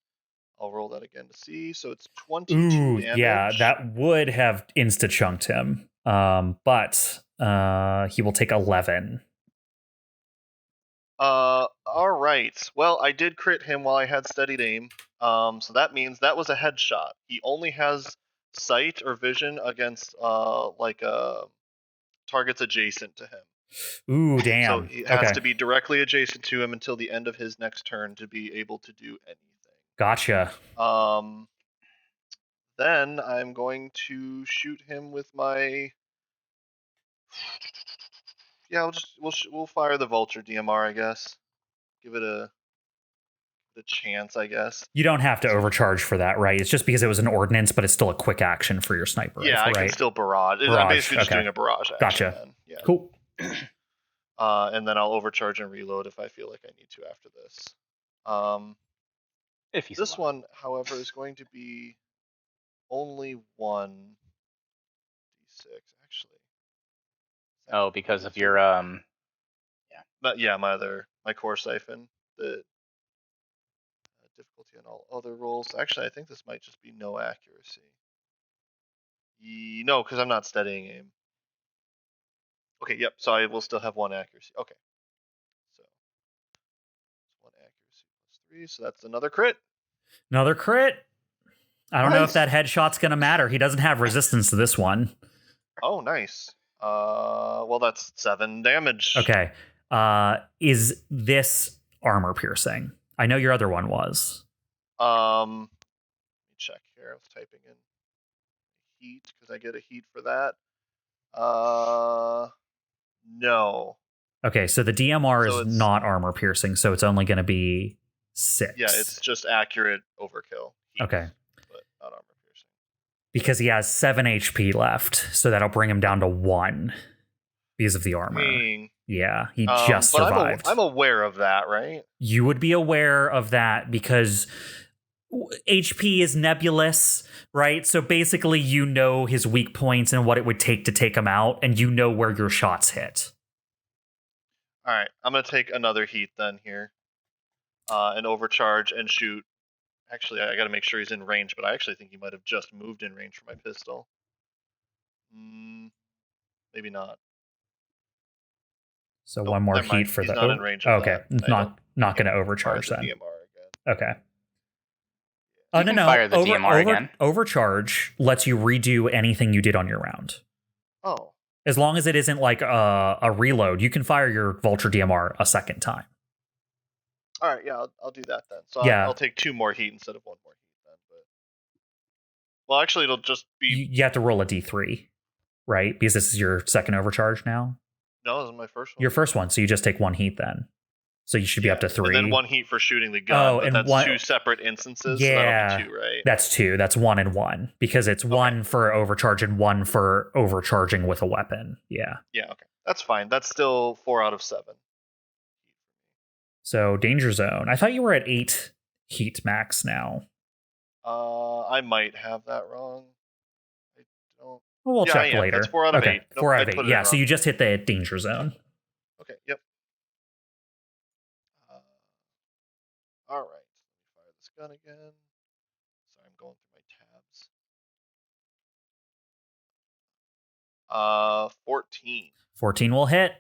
I'll roll that again to see. So it's 22 damage. Yeah, that would have insta-chunked him. But he will take 11. All right. Well, I did crit him while I had steadied aim. So that means that was a headshot. He only has sight or vision against targets adjacent to him. Ooh, damn. So he has to be directly adjacent to him until the end of his next turn to be able to do anything. Gotcha. Then I'm going to shoot him with my... Yeah, we'll fire the vulture DMR, I guess. Give it a chance, I guess. You don't have to overcharge for that, right? It's just because it was an ordnance, but it's still a quick action for your sniper. Yeah, rifle, I can still barrage. I'm basically just doing a barrage action. Gotcha. Then. Yeah. Cool. And then I'll overcharge and reload if I feel like I need to after this. If he's This alive. one, however, is going to be only 1d6, actually. Oh, because of your But yeah, my core siphon, the difficulty on all other rolls. Actually, I think this might just be no accuracy. No, because I'm not steadying aim. Okay, yep. So I will still have 1 accuracy. Okay. So 1 accuracy plus 3. So that's another crit. Another crit. I don't know if that headshot's going to matter. He doesn't have resistance to this one. Oh, nice. Well, that's 7 damage. Okay. Is this armor piercing? I know your other one was. Let me check here. I was typing in heat because I get a heat for that. No. Okay, so the DMR So is it's- not armor piercing, so it's only going to be 6. Yeah, it's just accurate overkill. Heat, okay. But not armor piercing. Because he has 7 HP left, so that'll bring him down to 1 because of the armor. Dang. Yeah, he just but survived. I'm aware of that, right? You would be aware of that because HP is nebulous, right? So basically you know his weak points and what it would take to take him out, and you know where your shots hit. All right, I'm going to take another heat then here. And overcharge and shoot Actually, I got to make sure he's in range, but I actually think he might have just moved in range for my pistol. Maybe not. So Nope, one more never mind. heat for He's the. not in range of okay, that. not going to Fire overcharge the then. DMR again. Okay. Oh You no can no! fire the DMR again. Overcharge lets you redo anything you did on your round. Oh, As long as it isn't like a reload, you can fire your Vulture DMR a second time. all right. Yeah, I'll do that then. So Yeah. I'll take 2 more heat instead of 1 more heat then. But well, actually, it'll just be. You have to roll a d3, right? Because this is your second overcharge now. No, this is my first one. Your first one, so you just take 1 heat then. So you should be up to 3. And then 1 heat for shooting the gun. Oh, but and that's one- 2 separate instances. Yeah. So that'll be 2, right? That's 2. That's 1 and 1 because it's 1 for overcharge and 1 for overcharging with a weapon. Yeah. Yeah. Okay. That's fine. That's still 4 out of 7. So danger zone. I thought you were at 8 heat max now. I might have that wrong. I don't. Well, we'll Yeah, check yeah, later. that's 4 out of okay. 8. Nope, 4 out I of 8. put it Yeah. in So wrong. you just hit the danger zone. Okay. Yep. All right. Let me fire this gun again. Sorry, I'm going through my tabs. 14. 14 will hit.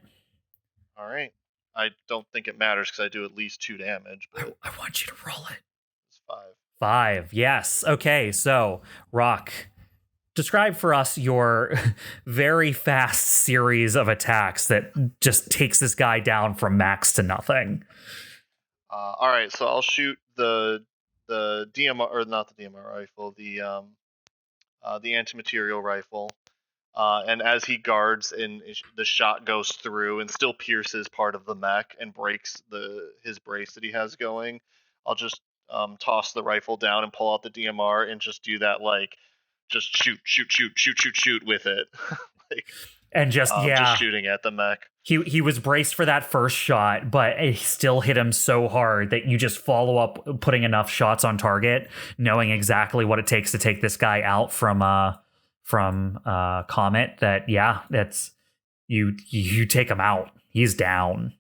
All right. I don't think it matters because I do at least 2 damage, but I want you to roll it. it's 5. 5. Yes. Okay. So, Rock, describe for us your very fast series of attacks that just takes this guy down from max to nothing. All right, so I'll shoot the DMR, or not the DMR rifle, the anti-material rifle, and as he guards, and the shot goes through and still pierces part of the mech and breaks his brace that he has going. I'll just toss the rifle down and pull out the DMR and just do that, like, just shoot with it. Like, And just shooting at the mech. He was braced for that first shot, but it still hit him so hard that you just follow up putting enough shots on target, knowing exactly what it takes to take this guy out from COMET. That's you take him out. He's down.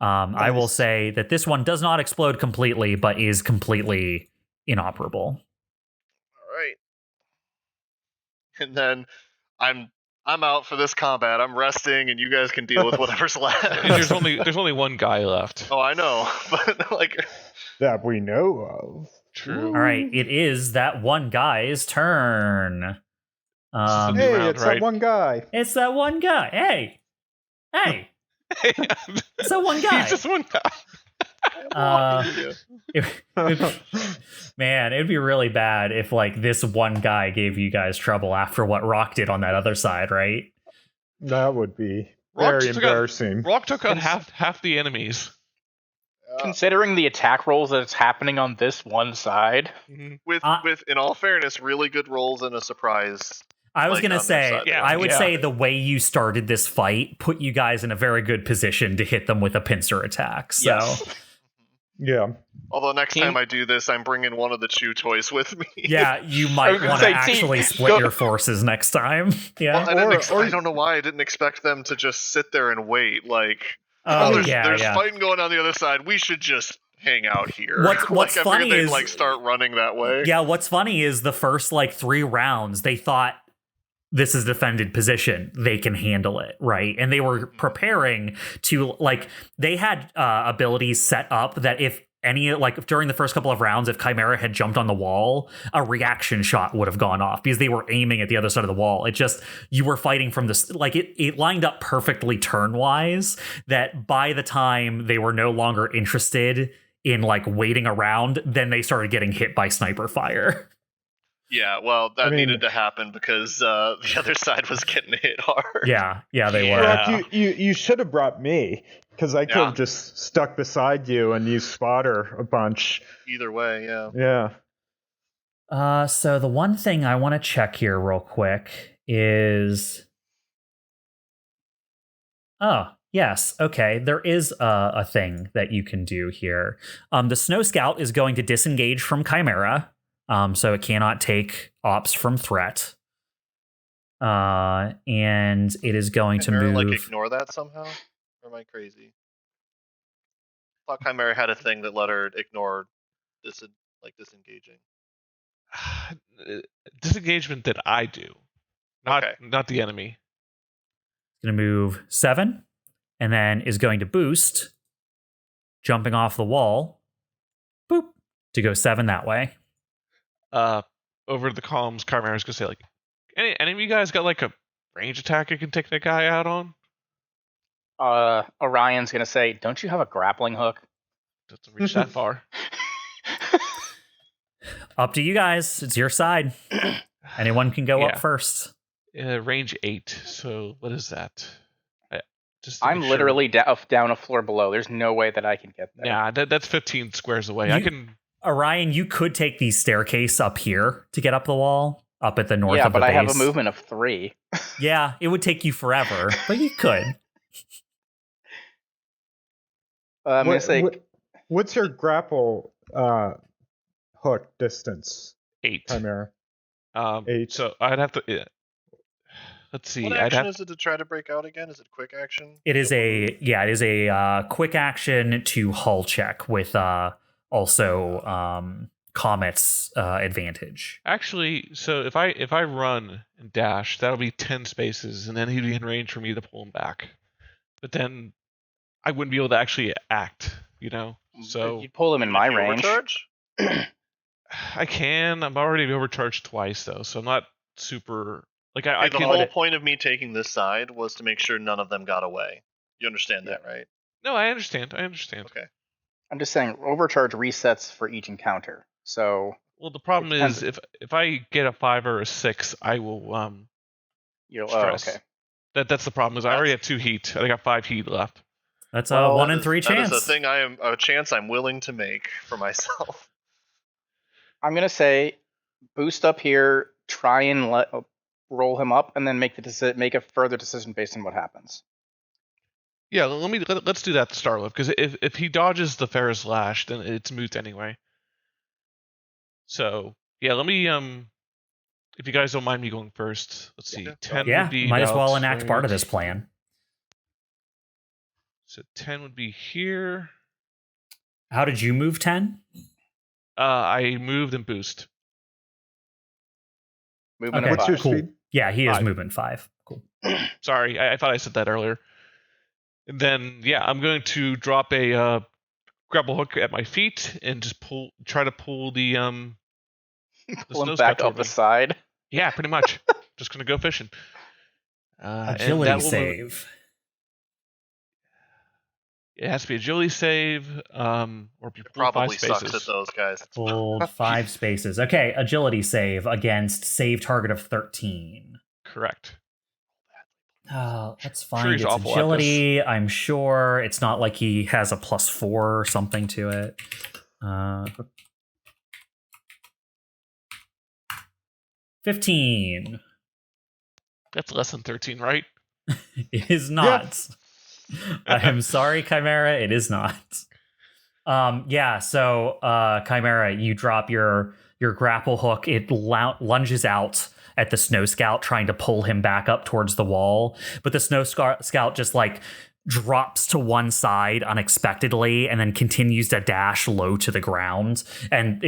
Nice. I will say that this one does not explode completely, but is completely inoperable. All right. And then I'm out for this combat. I'm resting, and you guys can deal with whatever's left. And there's only one guy left. Oh, I know, but like that we know of. True. All right, it is that one guy's turn. Hey, round, it's right? that one guy. It's that one guy. Hey, it's that one guy. He's just one guy. Man, it'd be really bad if like this one guy gave you guys trouble after what Rock did on that other side, right? That would be Rock very took out- embarrassing. Rock took out half the enemies. Considering the attack rolls that's happening on this one side, with in all fairness, really good rolls and a surprise. I was like, gonna on their say, side. Yeah, I would yeah. say the way you started this fight put you guys in a very good position to hit them with a pincer attack. So, Yes. Yeah. Although next time I do this, I'm bringing one of the chew toys with me. yeah, you I might was gonna want to say, actually split go- your forces next time. Yeah. I don't know why I didn't expect them to just sit there and wait. Like, Oh, there's yeah. fighting going on the other side. We should just hang out here. What's I funny figured they'd is- like start running that way. Yeah, what's funny is the first like 3 rounds, they thought this is defended position. They can handle it, right? And they were preparing to like they had abilities set up that if any like during the first couple of rounds, if Chimera had jumped on the wall, a reaction shot would have gone off because they were aiming at the other side of the wall. It just you were fighting from this like it lined up perfectly turn wise that by the time they were no longer interested in like waiting around, then they started getting hit by sniper fire. Yeah, well, that needed to happen because the other side was getting hit hard. Yeah, they were. Rock, you should have brought me because I could have just stuck beside you and used spotter a bunch. Either way, yeah. Yeah. So the one thing I want to check here real quick is... Oh, yes. Okay, there is a thing that you can do here. The Snow Scout is going to disengage from Chimera, so it cannot take ops from threat. And it is going to Chimera, move... like, ignore that somehow? Or am I crazy? I thought Chimera had a thing that let her ignore like disengaging? Disengagement that I do, not the enemy. Going to move 7, and then is going to boost, jumping off the wall, boop, to go 7 that way. Over the columns, Chimera's gonna say like, any of you guys got like a range attack you can take that guy out on? Orion's gonna say, "Don't you have a grappling hook?" Doesn't reach that far. Up to you guys. It's your side. Anyone can go Yeah. up first. Range 8. So what is that? I'm literally down a floor below. There's no way that I can get there. Yeah, that's 15 squares away. I can. Orion, you could take the staircase up here to get up the wall, up at the north of the base. Yeah, but I have a movement of 3. Yeah, it would take you forever, but you could. I'm gonna say, what's your grapple hook distance? 8. Chimera. 8. So I'd have to. Let's see. What action is it to try to break out again? Is it quick action? It is a quick action to hull check with also COMET's advantage. Actually, so if I run and dash, that'll be 10 spaces, and then he'd be in range for me to pull him back. But then I wouldn't be able to actually act, So you'd pull him in my range. Overcharge? I can. I'm already overcharged twice though, so I'm not super. Like I the can. whole point of me taking this side was to make sure none of them got away. You understand that, right? No, I understand. Okay. I'm just saying, overcharge resets for each encounter. So. Well, the problem is if I get a 5 or a 6, I will stress. Oh, okay. That's the problem. Is I already have 2 heat. I got 5 heat left. That's a 1 in 3 chance. That is a chance I'm willing to make for myself. I'm gonna say, boost up here, try and roll him up, and then make a further decision based on what happens. Yeah, let's do that to start with, because if he dodges the Ferris Lash, then it's moot anyway. So yeah, let me if you guys don't mind me going first, let's see. 10 Yeah, would be might as well outside. enact part of this plan. So 10 would be here. How did you move 10? I moved and boost. Movement Okay, of What's your 5. cool. speed? Yeah, he is 5. movement 5. Cool. Sorry, I thought I said that earlier. And then yeah, I'm going to drop a grapple hook at my feet and just try to pull the Pull him back up the side. Yeah, pretty much. Just gonna go fishing. Agility save. It has to be agility save, or be Probably 5 spaces. sucks at those guys. Pulled 5 spaces. Okay, agility save against save target of 13. Correct. Oh, that's fine. Sure, he's it's awful at agility, I'm sure. It's not like he has a +4 or something to it. 15. That's less than 13, right? It is not. I am sorry, Chimera. It is not. So Chimera, you drop your grapple hook. It lunges out at the Snow Scout, trying to pull him back up towards the wall. But the Snow Scout just like drops to one side unexpectedly and then continues to dash low to the ground. And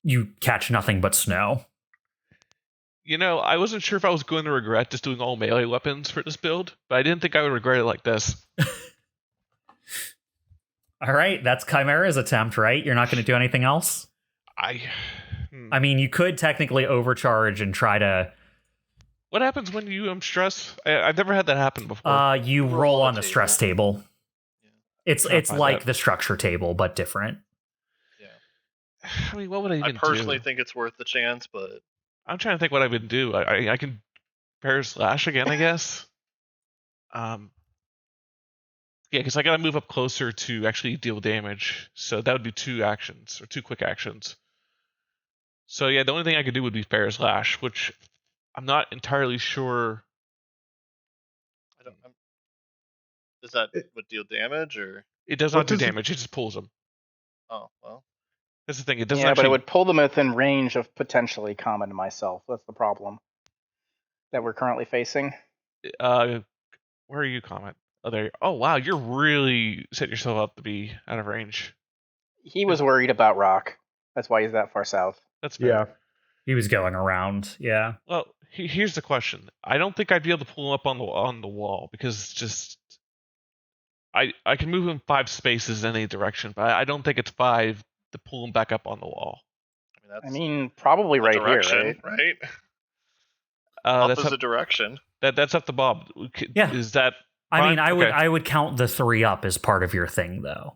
you catch nothing but snow. I wasn't sure if I was going to regret just doing all melee weapons for this build, but I didn't think I would regret it like this. All right, that's Chimera's attempt, right? You're not going to do anything else? I mean, you could technically overcharge and try to... What happens when you stress? I've never had that happen before. You roll on the stress table. Yeah. It's like the structure table, but different. Yeah. I mean, what would I even do? I personally think it's worth the chance, but... I'm trying to think what I would do. I can Ferris Slash again, I guess. Yeah, because I got to move up closer to actually deal damage. So that would be 2 actions, or 2 quick actions. So yeah, the only thing I could do would be Ferris Lash, which I'm not entirely sure. Does that would deal damage, or? It does not do damage. It just pulls them. Oh, well. That's the thing. It doesn't. Yeah, actually... but it would pull them within range of potentially Comet and myself. That's the problem that we're currently facing. Where are you, Comet? Oh, there. Oh, wow. You're really setting yourself up to be out of range. He was worried about Rock. That's why he's that far south. That's fair. Yeah. He was going around. Yeah. Well, here's the question. I don't think I'd be able to pull him up on the wall because I can move him 5 spaces in any direction, but I don't think it's 5 to pull him back up on the wall. I mean, probably right here, right? That's Opposite direction. That's up to Bob. Yeah. Is that? I fine? mean, Okay. I would count the 3 up as part of your thing, though.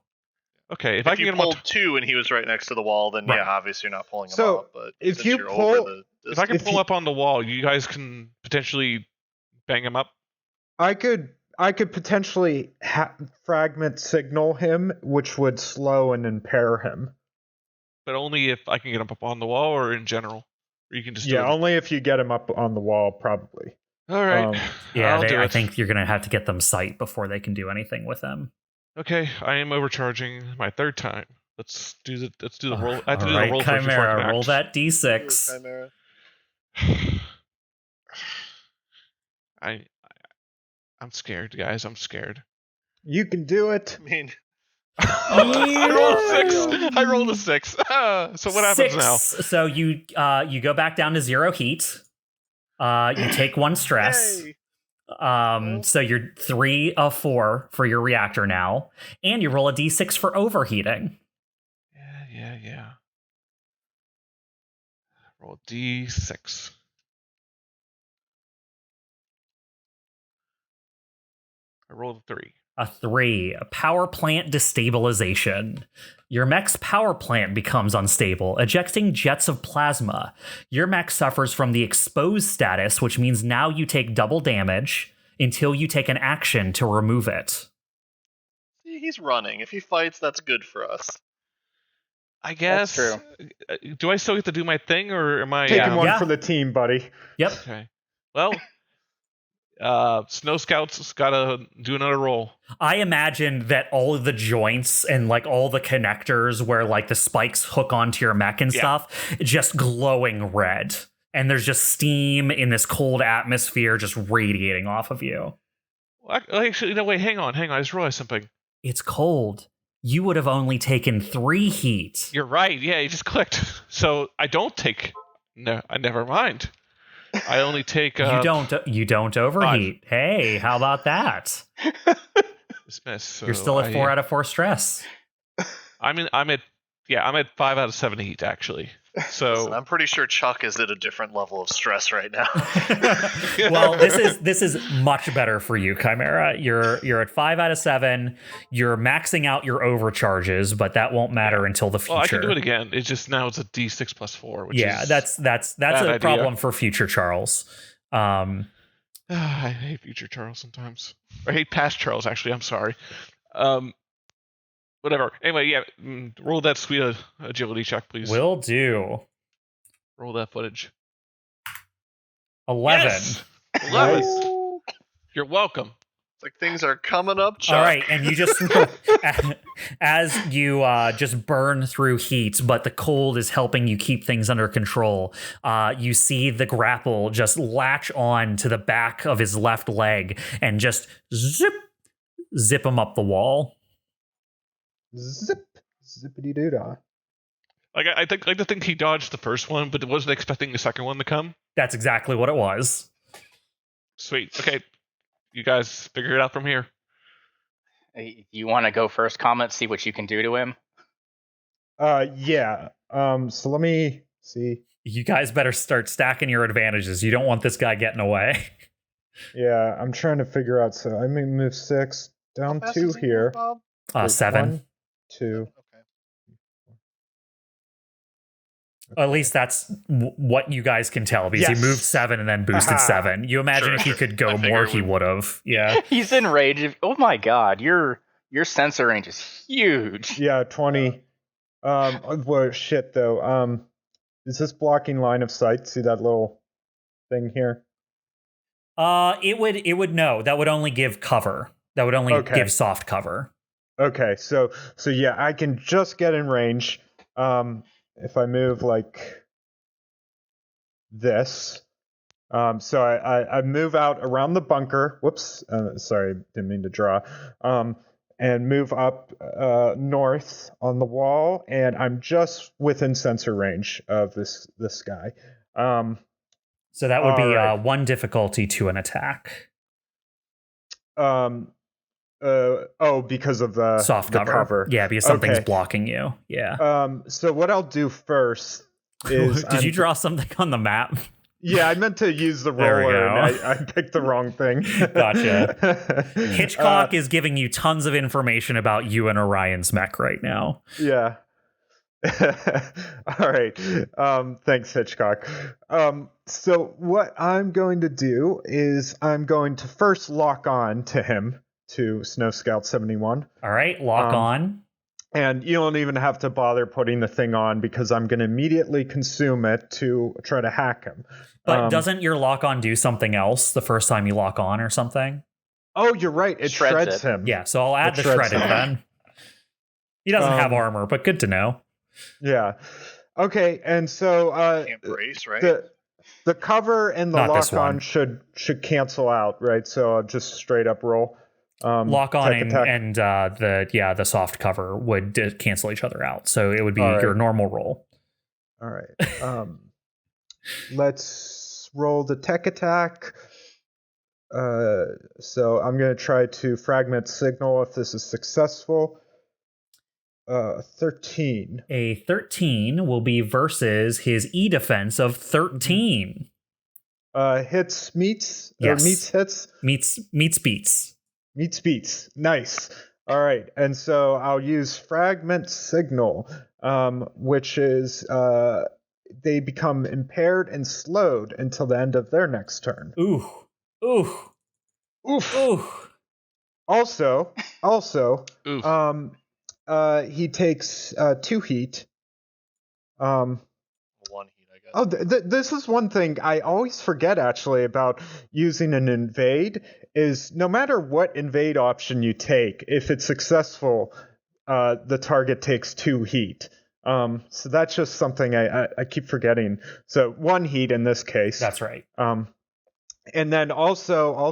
Okay, if If I can you get him up, pulled 2 and he was right next to the wall, then Right. yeah, obviously you're not pulling him So, up. But if since you you're pull- over the if I can if pull you- him up on the wall, you guys can potentially bang him up. I could potentially fragment signal him, which would slow and impair him. But only if I can get him up on the wall, or in general, or you can just do Yeah, it. only if you get him up on the wall, probably. All right. Yeah, I'll do I it. think you're going to have to get them sight before they can do anything with them. Okay, I am overcharging my 3rd time. Let's do the roll. I have to do All the roll right, first before I Chimera, can roll act. that d6. Chimera. I'm scared, guys. I'm scared. You can do it. I mean, I rolled a 6. I rolled a 6. So what happens now? 6. So you go back down to 0 heat. You take 1 stress. Yay. So you're 3 of 4 for your reactor now, and you roll a d6 for overheating. Yeah. Roll D6. I rolled a 3. A 3. Power plant destabilization. Your mech's power plant becomes unstable, ejecting jets of plasma. Your mech suffers from the exposed status, which means now you take double damage until you take an action to remove it. See, he's running. If he fights, that's good for us. I guess. That's Do I still get to do my thing, or am I? Taking one Yeah. for the team, buddy. Yep. Okay. Well, Snow Scouts gotta do another roll. I imagine that all of the joints and like all the connectors where like the spikes hook onto your mech and Yeah. stuff, just glowing red. And there's just steam in this cold atmosphere just radiating off of you. Well, actually, no, wait, hang on. I just realized something. It's cold. You would have only taken 3 heat. You're right. Yeah, you just clicked. So I don't take. No, I never mind. I only take. You don't overheat. Hey, how about that? Dismiss. So You're still at 4 out of 4 stress. I'm at 5 out of 7 heat actually. So Listen, I'm pretty sure Chuck is at a different level of stress right now. Well, this is much better for you, Chimera. You're at 5 out of 7. You're maxing out your overcharges, but that won't matter until the future. well, I can do it again. It's just now it's a D6 plus 4. Which Yeah, is, that's bad a idea. problem for future Charles. I hate future Charles sometimes. I hate past Charles actually. I'm sorry. Whatever. Anyway, yeah. Roll that sweet agility check, please. Will do. Roll that footage. 11. Yes! 11. Nice. You're welcome. It's like things are coming up, Chuck. All right, and you just as you just burn through heat, but the cold is helping you keep things under control. You see the grapple just latch on to the back of his left leg and just zip him up the wall. Zip. Zippity doo dah. Like I think he dodged the first one, but wasn't expecting the second one to come. That's exactly what it was. Sweet. Okay, you guys figure it out from here. Hey, you want to go first, Comet? See what you can do to him. Yeah. So let me see. You guys better start stacking your advantages. You don't want this guy getting away. Yeah, I'm trying to figure out. So I may move 6 down How fast 2 does he move, here. Bob? So 7. 1, 2. Okay. At least that's what you guys can tell because Yes. he moved 7 and then boosted Aha. 7. You imagine Sure. if he could I go figured more, it he would have. Yeah. He's enraged. Oh my god, your sensor range is huge. Yeah, 20. Well, shit though. Is this blocking line of sight? See that little thing here? It would no. That would only give cover. That would only Okay. give soft cover. Okay, so yeah, I can just get in range. If I move like this. So I move out around the bunker. Whoops. Sorry, didn't mean to draw. and move up north on the wall, and I'm just within sensor range of this guy. So that would be right. 1 difficulty to an attack. Because of the Soft the cover. Yeah, because something's blocking you. Yeah. So what I'll do first is Did you draw something on the map? Yeah, I meant to use the There we roller, go. and I picked the wrong thing. Gotcha. Hitchcock is giving you tons of information about you and Orion's mech right now. Yeah. All right. Thanks, Hitchcock. So what I'm going to do is I'm going to first lock on to him, to Snow Scout 71. All right, lock on. And you don't even have to bother putting the thing on because I'm going to immediately consume it to try to hack him. But doesn't your lock on do something else the first time you lock on or something? Oh, you're right. It shreds him. Yeah, so I'll add the shredded then. He doesn't have armor, but good to know. Yeah. Okay, and so Can't brace, right? the cover and the Not lock on should cancel out, right? So I'll just straight up roll. Lock on and the soft cover would cancel each other out. So it would be your normal roll. All right. Let's roll the tech attack. So I'm going to try to fragment signal if this is successful. 13. A 13 will be versus his E defense of 13. Hits meets? Yes. Or meets hits? Meets beats. Meets beats. Nice. All right. And so I'll use fragment signal, which is they become impaired and slowed until the end of their next turn. Ooh. Oof. Also, Oof. he takes 2 heat. 1 heat, I guess. Oh, this is one thing I always forget, actually, about using an invade, is no matter what invade option you take, if it's successful, the target takes 2 heat. So that's just something I keep forgetting. So 1 heat in this case. That's right. And then also,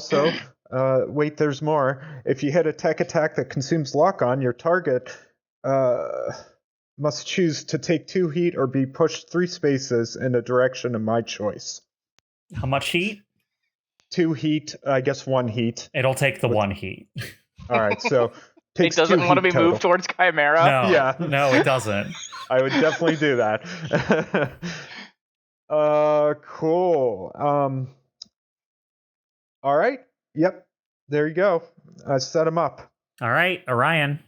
wait, there's more. If you hit a tech attack that consumes lock on, your target must choose to take 2 heat or be pushed 3 spaces in a direction of my choice. How much heat? 2 heat, I guess 1 heat. It'll take the 1 heat. All right, so It doesn't want to be total. moved towards Chimera. No, Yeah. no, it doesn't. I would definitely do that. Cool. All right. Yep. There you go. I set him up. All right, Orion.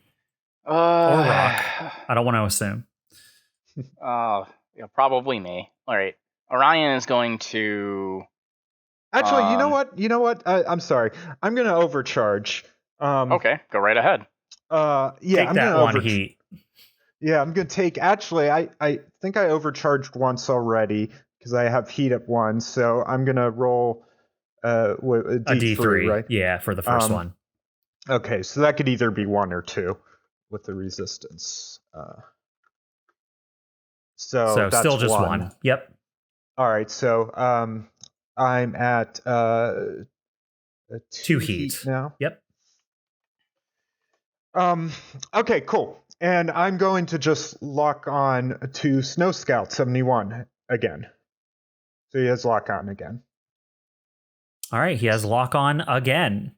Or Rock. I don't want to assume. Yeah, probably me. All right. Orion is going to... Actually, you know what? I'm sorry. I'm going to overcharge. Okay, go right ahead. Take I'm that gonna 1 heat. Yeah, I'm going to take... Actually, I think I overcharged once already because I have heat at 1. So I'm going to roll a D3, right? Yeah, for the first one. Okay, so that could either be 1 or 2 with the resistance. So that's still just 1. Yep. All right, so I'm at 2 heat now. Yep. Okay, cool. And I'm going to just lock on to Snow Scout 71 again. So he has lock on again. All right, he has lock on again.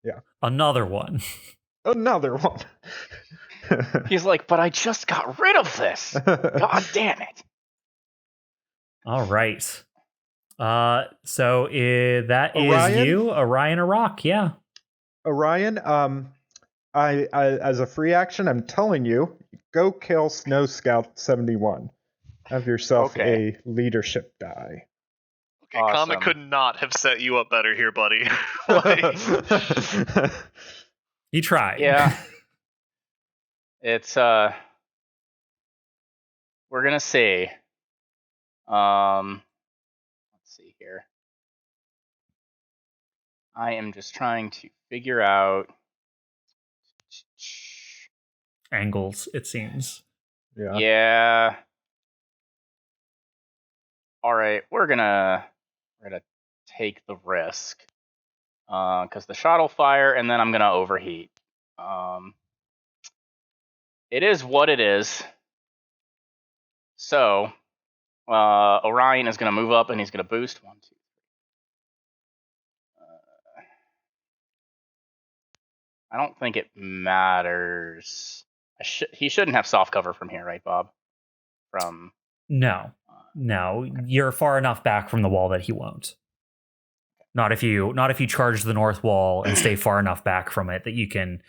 Yeah. Another one. Another one. He's like, but I just got rid of this. God damn it. All right. So that Orion? Is you, Orion or Rock, yeah. Orion, I as a free action, I'm telling you, go kill Snow Scout 71. Have yourself a leadership die. Okay, Awesome. COMET could not have set you up better here, buddy. You tried. Yeah. It's we're gonna see. Let's see here. I am just trying to figure out Angles, it seems. Yeah. All right, we're gonna take the risk because the shot will fire, and then I'm gonna overheat. It is what it is. So, Orion is going to move up and he's going to boost. 1, 2, 3. I don't think it matters. He shouldn't have soft cover from here, right, Bob? No, you're far enough back from the wall that he won't. Not if you charge the north wall and stay far enough back from it that you can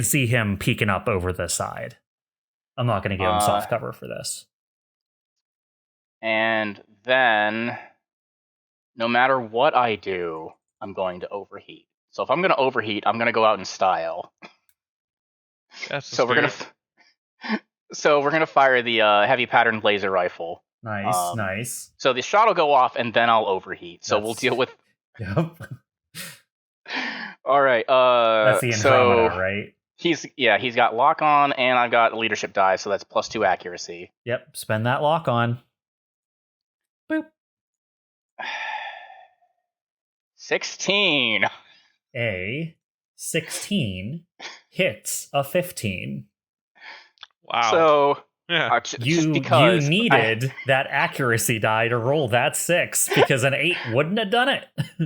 see him peeking up over the side. I'm not going to give him soft cover for this. And then, no matter what I do, I'm going to overheat. So if I'm going to overheat, I'm going to go out in style. So we're gonna fire the heavy patterned laser rifle. Nice. So the shot will go off, and then I'll overheat. So we'll deal with. Yep. All right. That's the Andromeda, right? He's got lock on, and I've got leadership die, so that's +2 accuracy. Yep. Spend that lock on. Boop. 16. A 16 hits a 15. Wow. So yeah. You needed that accuracy die to roll that 6 because an 8 wouldn't have done it.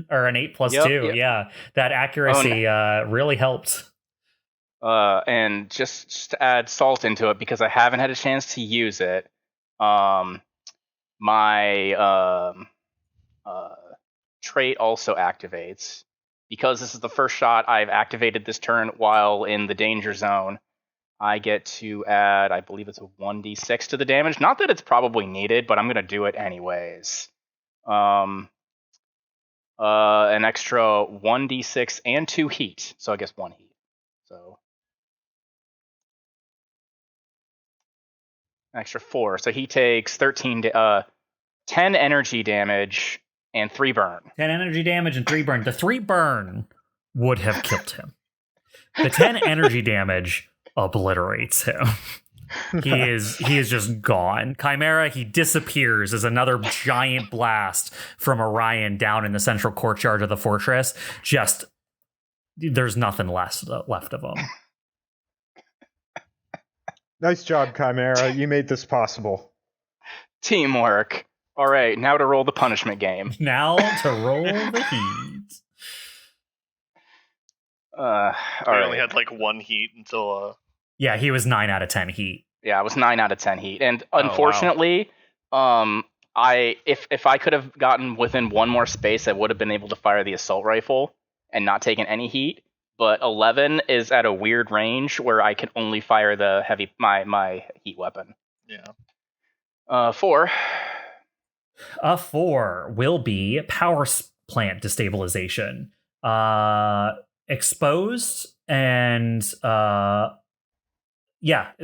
Or an 8 plus 2. Yep. Yeah. That accuracy really helped. And just to add salt into it, because I haven't had a chance to use it, my trait also activates. Because this is the first shot I've activated this turn while in the danger zone, I get to add, I believe it's a 1d6 to the damage. Not that it's probably needed, but I'm going to do it anyways. An extra 1d6 and 2 heat. So I guess 1 heat. So extra 4. So he takes 10 energy damage and 3 burn. 10 energy damage and 3 burn. The 3 burn would have killed him. The 10 energy damage obliterates him. He is just gone. Chimera, he disappears as another giant blast from Orion down in the central courtyard of the fortress. Just, there's nothing left of him. Nice job, Chimera. You made this possible. Teamwork. All right, now to roll the punishment game. Now to roll the heat. I only had like 1 heat until. Yeah, he was 9 out of 10 heat. Yeah, I was 9 out of 10 heat, and unfortunately, if I could have gotten within 1 more space, I would have been able to fire the assault rifle and not taken any heat. But 11 is at a weird range where I can only fire the my heat weapon. Yeah. 4. A 4 will be power plant destabilization. Exposed and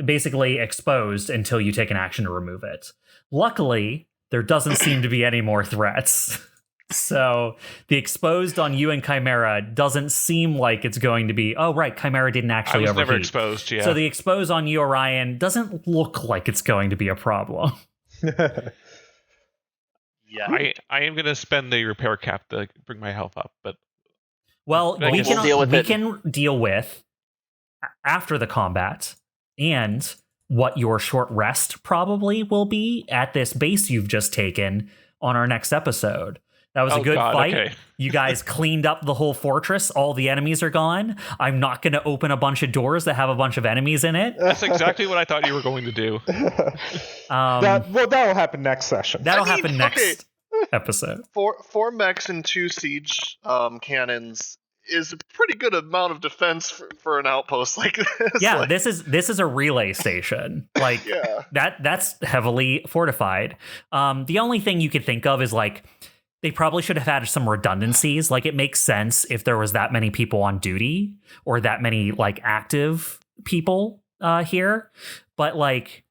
basically exposed until you take an action to remove it. Luckily, there doesn't seem to be any more threats. So the exposed on you and Chimera doesn't seem like it's going to be, oh, right, Chimera didn't actually overheat. Never exposed, yeah. So the exposed on you, Orion, doesn't look like it's going to be a problem. Yeah. I am going to spend the repair cap to bring my health up, but... Well, we can deal with after the combat and what your short rest probably will be at this base you've just taken on our next episode. That was a good fight. Okay. You guys cleaned up the whole fortress. All the enemies are gone. I'm not going to open a bunch of doors that have a bunch of enemies in it. That's exactly what I thought you were going to do. That'll happen next session. That'll happen next episode. 4 mechs and 2 siege cannons is a pretty good amount of defense for an outpost like this. Yeah, this is a relay station. Like that's heavily fortified. The only thing you could think of is like they probably should have had some redundancies. Like it makes sense if there was that many people on duty or that many like active people here. But like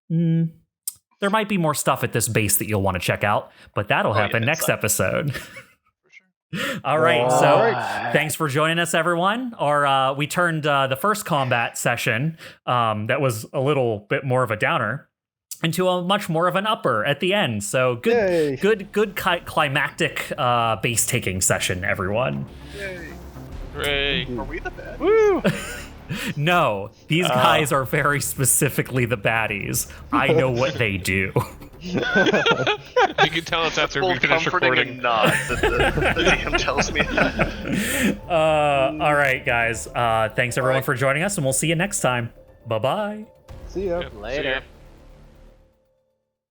there might be more stuff at this base that you'll want to check out, but that'll happen next episode. All right, so thanks for joining us, everyone. We turned the first combat session that was a little bit more of a downer into a much more of an upper at the end. So good climactic base taking session, everyone. Yay. Hooray. Are we the bad? Woo! No, these guys are very specifically the baddies. I know what they do. You can tell us after we Both finish comforting recording. and not that the DM tells me that. All right, guys. Thanks everyone for joining us, and we'll see you next time. Bye-bye. See ya. Yep, see Later. ya.